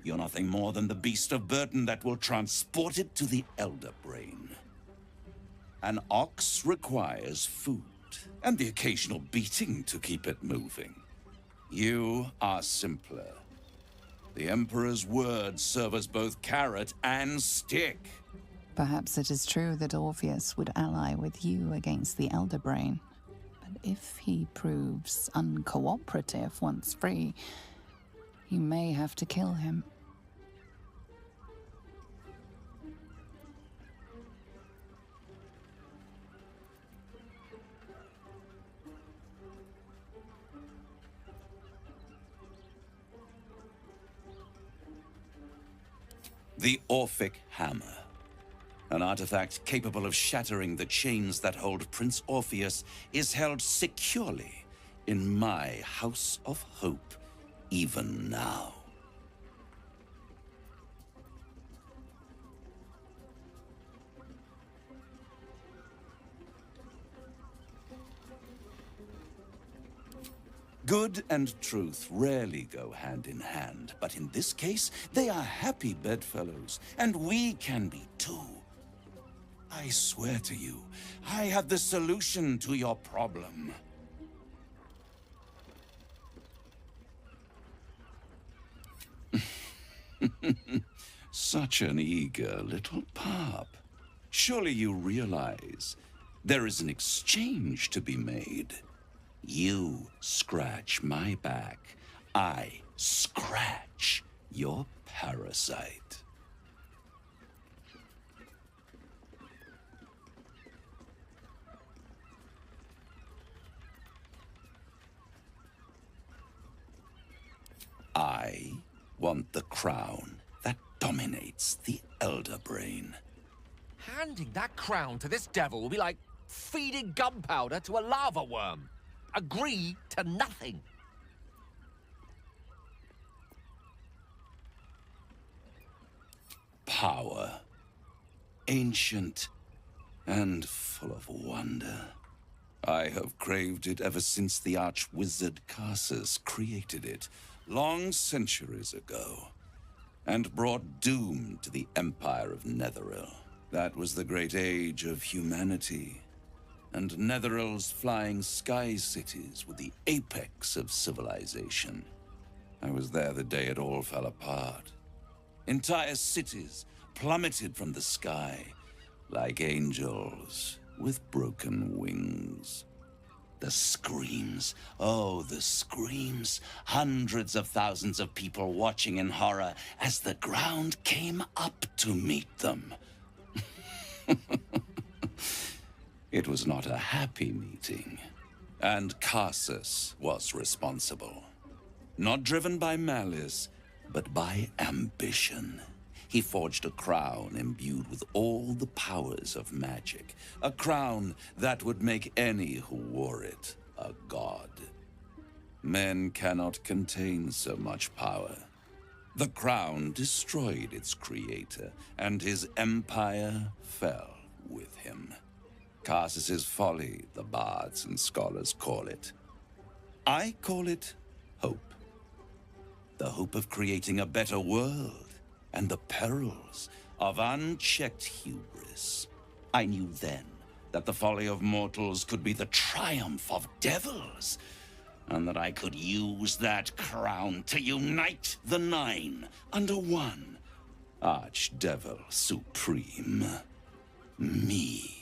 You're nothing more than the beast of burden that will transport it to the Elder Brain. An ox requires food, and the occasional beating to keep it moving. You are simpler. The Emperor's words serve as both carrot and stick. Perhaps it is true that Orpheus would ally with you against the Elder Brain. But if he proves uncooperative once free, you may have to kill him. The Orphic Hammer. An artifact capable of shattering the chains that hold Prince Orpheus is held securely in my House of Hope, even now. Good and truth rarely go hand in hand, but in this case, they are happy bedfellows, and we can be too. I swear to you, I have the solution to your problem. Such an eager little pup. Surely you realize there is an exchange to be made. You scratch my back, I scratch your parasite. I want the crown that dominates the Elder Brain. Handing that crown to this devil will be like feeding gunpowder to a lava worm. Agree to nothing. ancient and full of wonder. I have craved it ever since the arch-wizard Karsus created it, long centuries ago, and brought doom to the Empire of Netheril. That was the great age of humanity, and Netheril's flying sky cities were the apex of civilization. I was there the day it all fell apart. Entire cities plummeted from the sky, like angels with broken wings. The screams, oh, the screams. Hundreds of thousands of people watching in horror as the ground came up to meet them. It was not a happy meeting, and Karsus was responsible. Not driven by malice, but by ambition. He forged a crown imbued with all the powers of magic. A crown that would make any who wore it a god. Men cannot contain so much power. The crown destroyed its creator, and his empire fell with him. Karsus's folly, the bards and scholars call it. I call it hope. The hope of creating a better world, and the perils of unchecked hubris. I knew then that the folly of mortals could be the triumph of devils, and that I could use that crown to unite the Nine under one Archdevil Supreme. Me.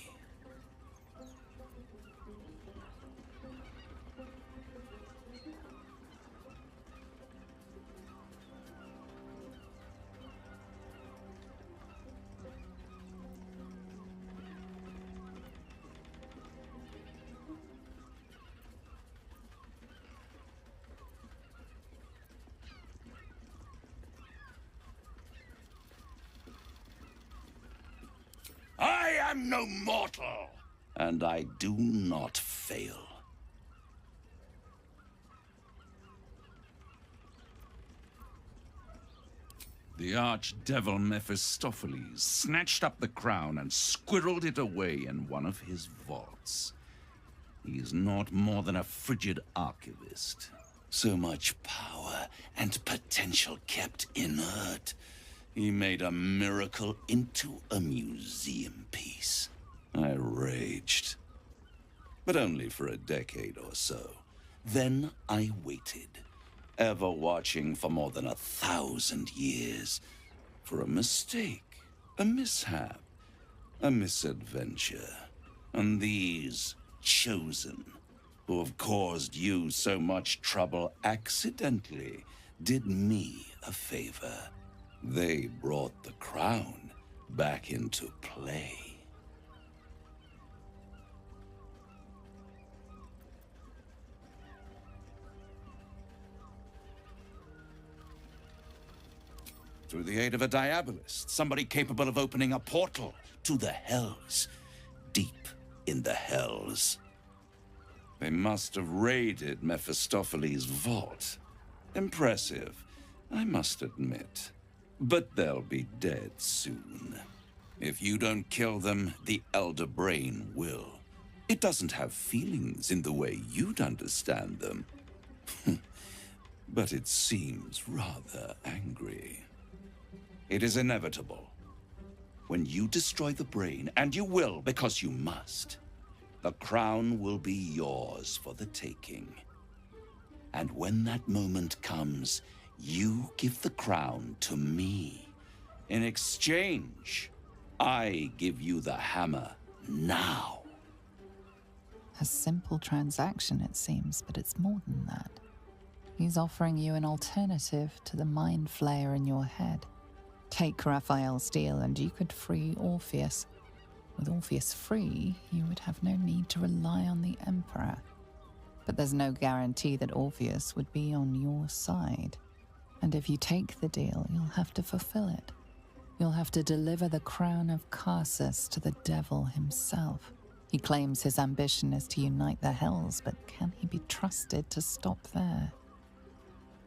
I am no mortal, and I do not fail. The archdevil Mephistopheles snatched up the crown and squirreled it away in one of his vaults. He is not more than a frigid archivist. So much power and potential kept inert. He made a miracle into a museum piece. I raged. But only for a decade or so. Then I waited, ever watching for more than 1,000 years, for a mistake, a mishap, a misadventure. And these chosen, who have caused you so much trouble accidentally, did me a favor. They brought the crown back into play. Through the aid of a diabolist, somebody capable of opening a portal to the Hells, deep in the Hells. They must have raided Mephistopheles' vault. Impressive, I must admit. But they'll be dead soon. If you don't kill them, the Elder Brain will. It doesn't have feelings in the way you'd understand them. But it seems rather angry. It is inevitable. When you destroy the brain, and you will because you must, the crown will be yours for the taking. And when that moment comes, you give the crown to me. In exchange, I give you the hammer now. A simple transaction, it seems, but it's more than that. He's offering you an alternative to the mind flayer in your head. Take Raphael's deal and you could free Orpheus. With Orpheus free, you would have no need to rely on the Emperor. But there's no guarantee that Orpheus would be on your side. And if you take the deal, you'll have to fulfill it. You'll have to deliver the crown of Karsus to the devil himself. He claims his ambition is to unite the Hells, but can he be trusted to stop there?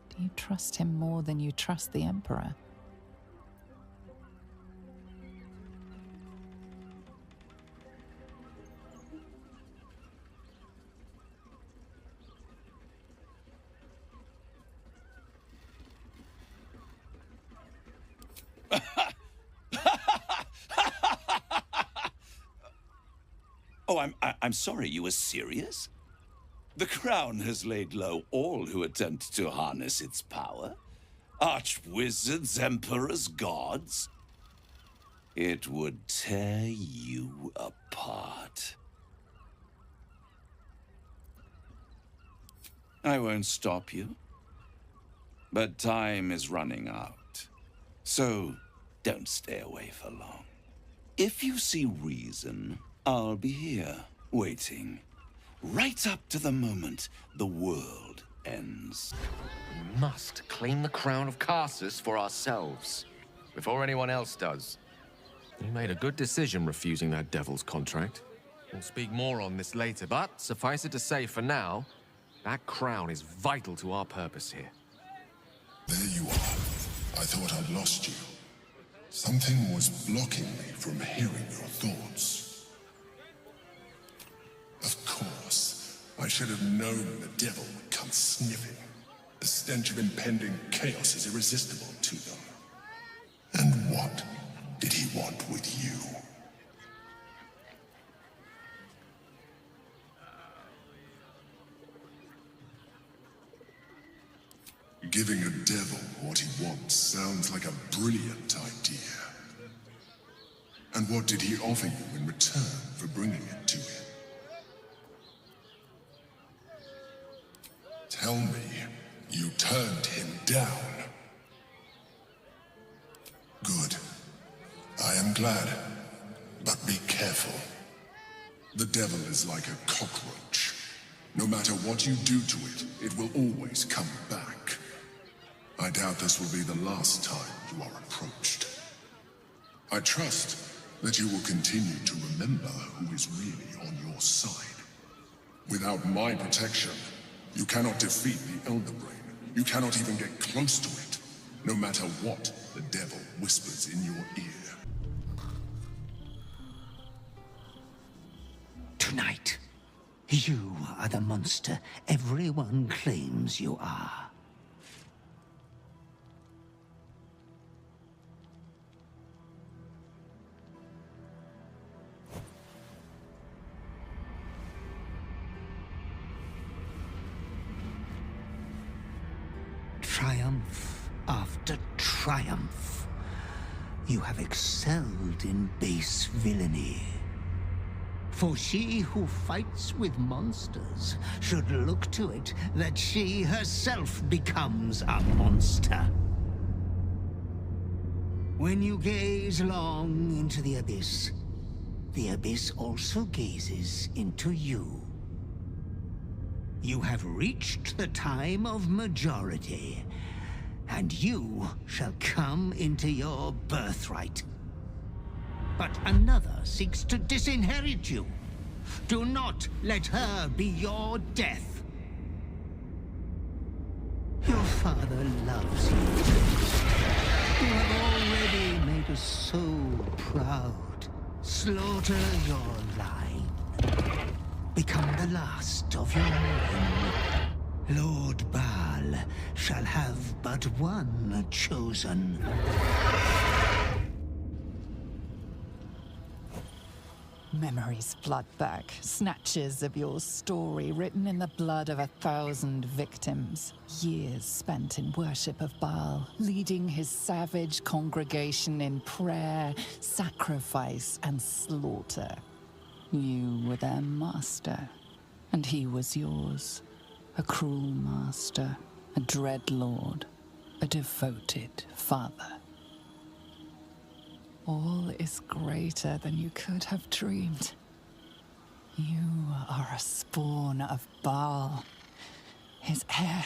Do you trust him more than you trust the Emperor? I'm sorry, you were serious? The crown has laid low all who attempt to harness its power. Archwizards, emperors, gods. It would tear you apart. I won't stop you. But time is running out. So don't stay away for long. If you see reason, I'll be here, waiting. Right up to the moment the world ends. We must claim the crown of Karsus for ourselves, before anyone else does. You made a good decision refusing that devil's contract. We'll speak more on this later, but suffice it to say for now, that crown is vital to our purpose here. There you are. I thought I'd lost you. Something was blocking me from hearing your thoughts. Of course, I should have known the devil would come sniffing. The stench of impending chaos is irresistible to them. And what did he want with you? Giving a devil what he wants sounds like a brilliant idea. And what did he offer you in return for bringing it to him? Tell me, you turned him down. Good. I am glad. But be careful. The devil is like a cockroach. No matter what you do to it, it will always come back. I doubt this will be the last time you are approached. I trust that you will continue to remember who is really on your side. Without my protection, you cannot defeat the Elder Brain. You cannot even get close to it, no matter what the devil whispers in your ear. Tonight, you are the monster everyone claims you are. Triumph after triumph. You have excelled in base villainy. For she who fights with monsters should look to it that she herself becomes a monster. When you gaze long into the abyss also gazes into you. You have reached the time of majority, and you shall come into your birthright. But another seeks to disinherit you. Do not let her be your death. Your father loves you. You have already made us so proud. Slaughter your line. Become the last of your line. Lord Baal shall have but one chosen. Memories flood back, snatches of your story written in the blood of 1,000 victims. Years spent in worship of Baal, leading his savage congregation in prayer, sacrifice, and slaughter. You were their master, and he was yours. A cruel master, a dread lord, a devoted father. All is greater than you could have dreamed. You are a spawn of Baal, his heir,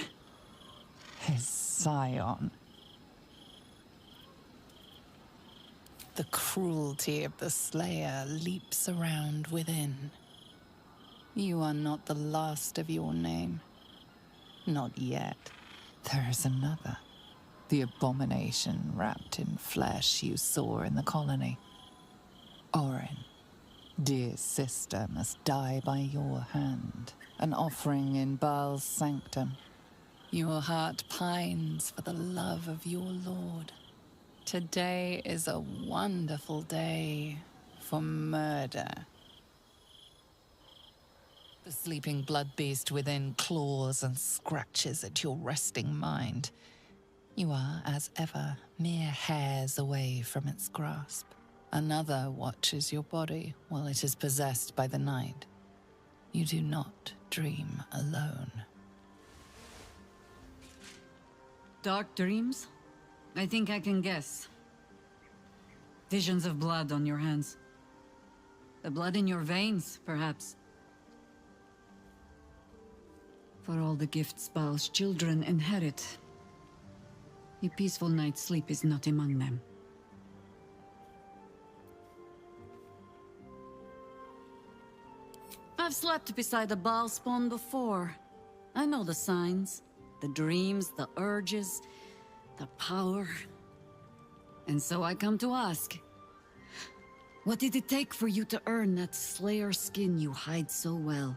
his scion. The cruelty of the Slayer leaps around within. You are not the last of your name. Not yet. There is another. The abomination wrapped in flesh you saw in the colony. Orin, dear sister, must die by your hand, an offering in Baal's sanctum. Your heart pines for the love of your lord. Today is a wonderful day for murder. The sleeping blood beast within claws and scratches at your resting mind. You are, as ever, mere hairs away from its grasp. Another watches your body while it is possessed by the night. You do not dream alone. Dark dreams? I think I can guess. Visions of blood on your hands. The blood in your veins, perhaps. For all the gifts Baal's children inherit, a peaceful night's sleep is not among them. I've slept beside a Baal spawn before. I know the signs, the dreams, the urges, the power. And so I come to ask, what did it take for you to earn that Slayer skin you hide so well?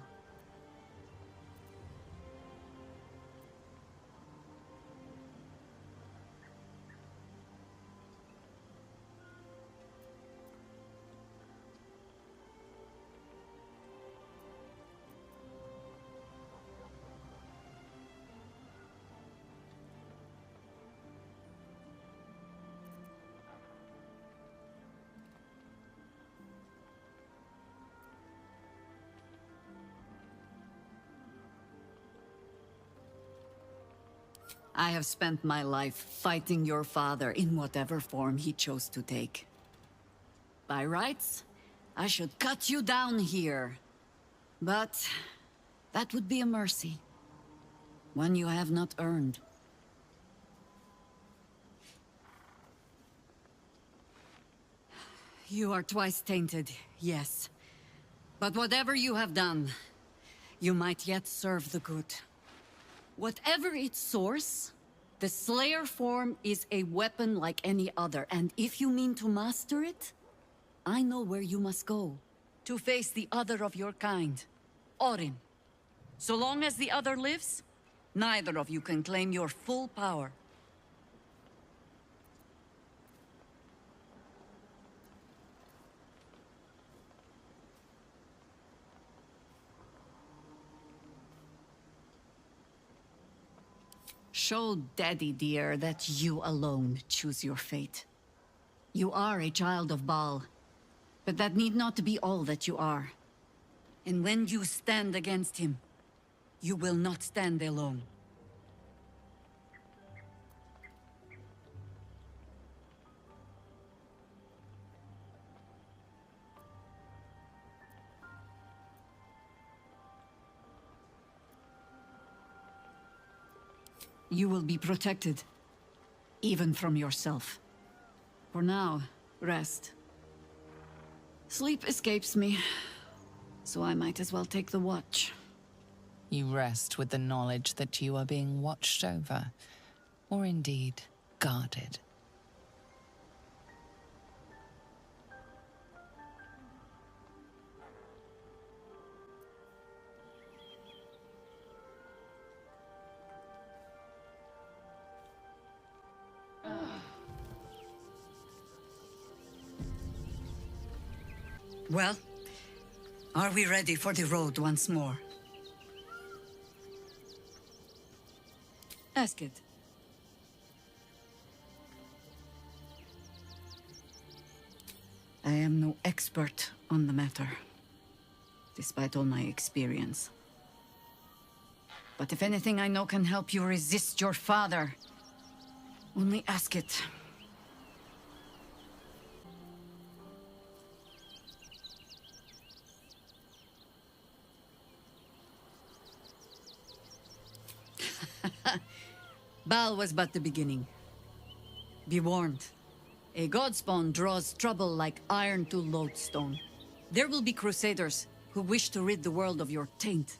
I have spent my life fighting your father in whatever form he chose to take. By rights, I should cut you down here. But that would be a mercy. One you have not earned. You are twice tainted, yes. But whatever you have done, you might yet serve the good. Whatever its source, the Slayer form is a weapon like any other, and if you mean to master it, I know where you must go. To face the other of your kind, Orin. So long as the other lives, neither of you can claim your full power. Show Daddy dear that you alone choose your fate. You are a child of Baal, but that need not be all that you are. And when you stand against him, you will not stand alone. You will be protected, even from yourself. For now, rest. Sleep escapes me, so I might as well take the watch. You rest with the knowledge that you are being watched over, or indeed, guarded. Well, are we ready for the road once more? Ask it. I am no expert on the matter, despite all my experience. But if anything I know can help you resist your father, only ask it. Baal was but the beginning. Be warned. A godspawn draws trouble like iron to lodestone. There will be crusaders who wish to rid the world of your taint,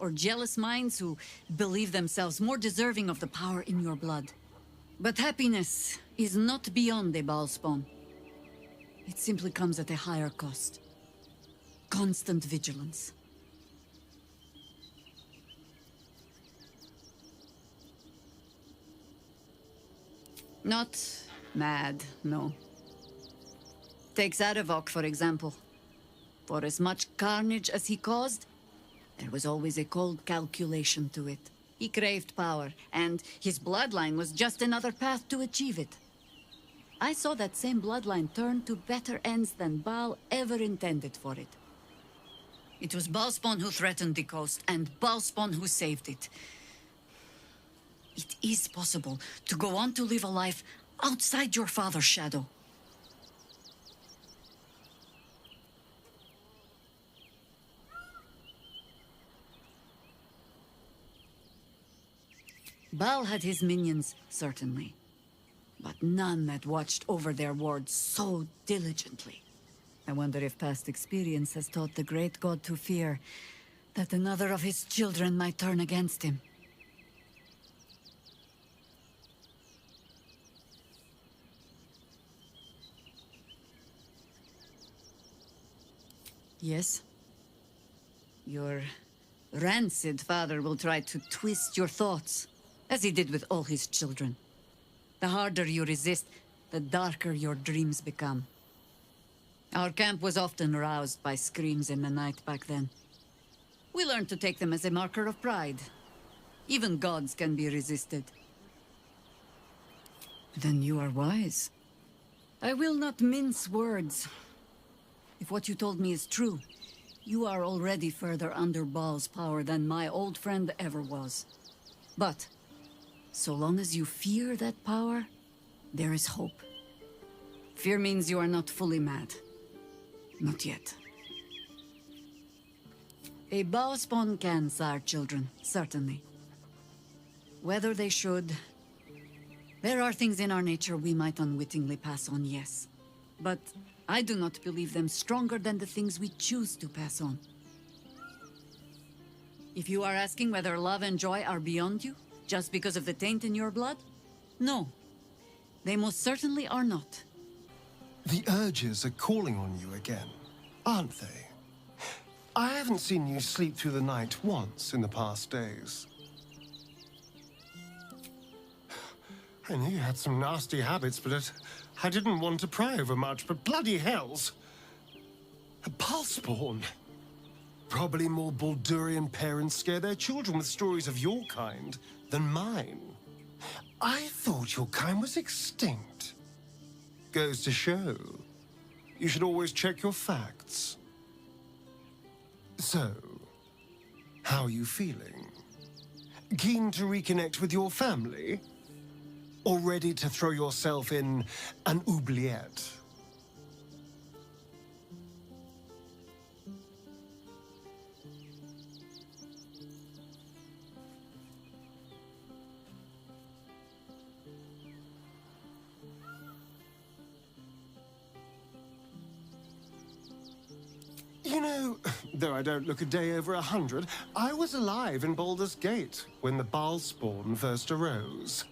or jealous minds who believe themselves more deserving of the power in your blood. But happiness is not beyond a Baal spawn. It simply comes at a higher cost. Constant vigilance. Not mad, no. Take Zadivok, for example. For as much carnage as he caused, There was always a cold calculation to it. He craved power, and his bloodline was just another path to achieve it. I saw that same bloodline turn to better ends than Baal ever intended for it. It was Baalspawn who threatened the coast, and Baalspawn who saved it. It is possible to go on to live a life outside your father's shadow. Baal had his minions, certainly, but none that watched over their wards so diligently. I wonder if past experience has taught the great god to fear that another of his children might turn against him. Yes? Your rancid father will try to twist your thoughts, as he did with all his children. The harder you resist, the darker your dreams become. Our camp was often roused by screams in the night back then. We learned to take them as a marker of pride. Even gods can be resisted. Then you are wise. I will not mince words. If what you told me is true, you are already further under Baal's power than my old friend ever was. But so long as you fear that power, there is hope. Fear means you are not fully mad. Not yet. A Baalspawn can sire children, certainly. Whether they should... There are things in our nature we might unwittingly pass on, yes. But I do not believe them stronger than the things we choose to pass on. If you are asking whether love and joy are beyond you, just because of the taint in your blood? No. They most certainly are not. The urges are calling on you again, aren't they? I haven't seen you sleep through the night once in the past days. I knew you had some nasty habits, but I didn't want to pry over much, but bloody hells! A Baalspawn! Probably more Baldurian parents scare their children with stories of your kind than mine. I thought your kind was extinct. Goes to show, you should always check your facts. So, how are you feeling? Keen to reconnect with your family? Or ready to throw yourself in an oubliette? You know, though I don't look a day over 100, I was alive in Baldur's Gate when the Baalspawn first arose.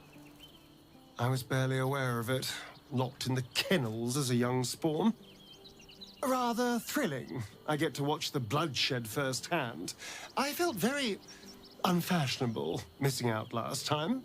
I was barely aware of it, locked in the kennels as a young spawn. Rather thrilling. I get to watch the bloodshed firsthand. I felt very unfashionable missing out last time.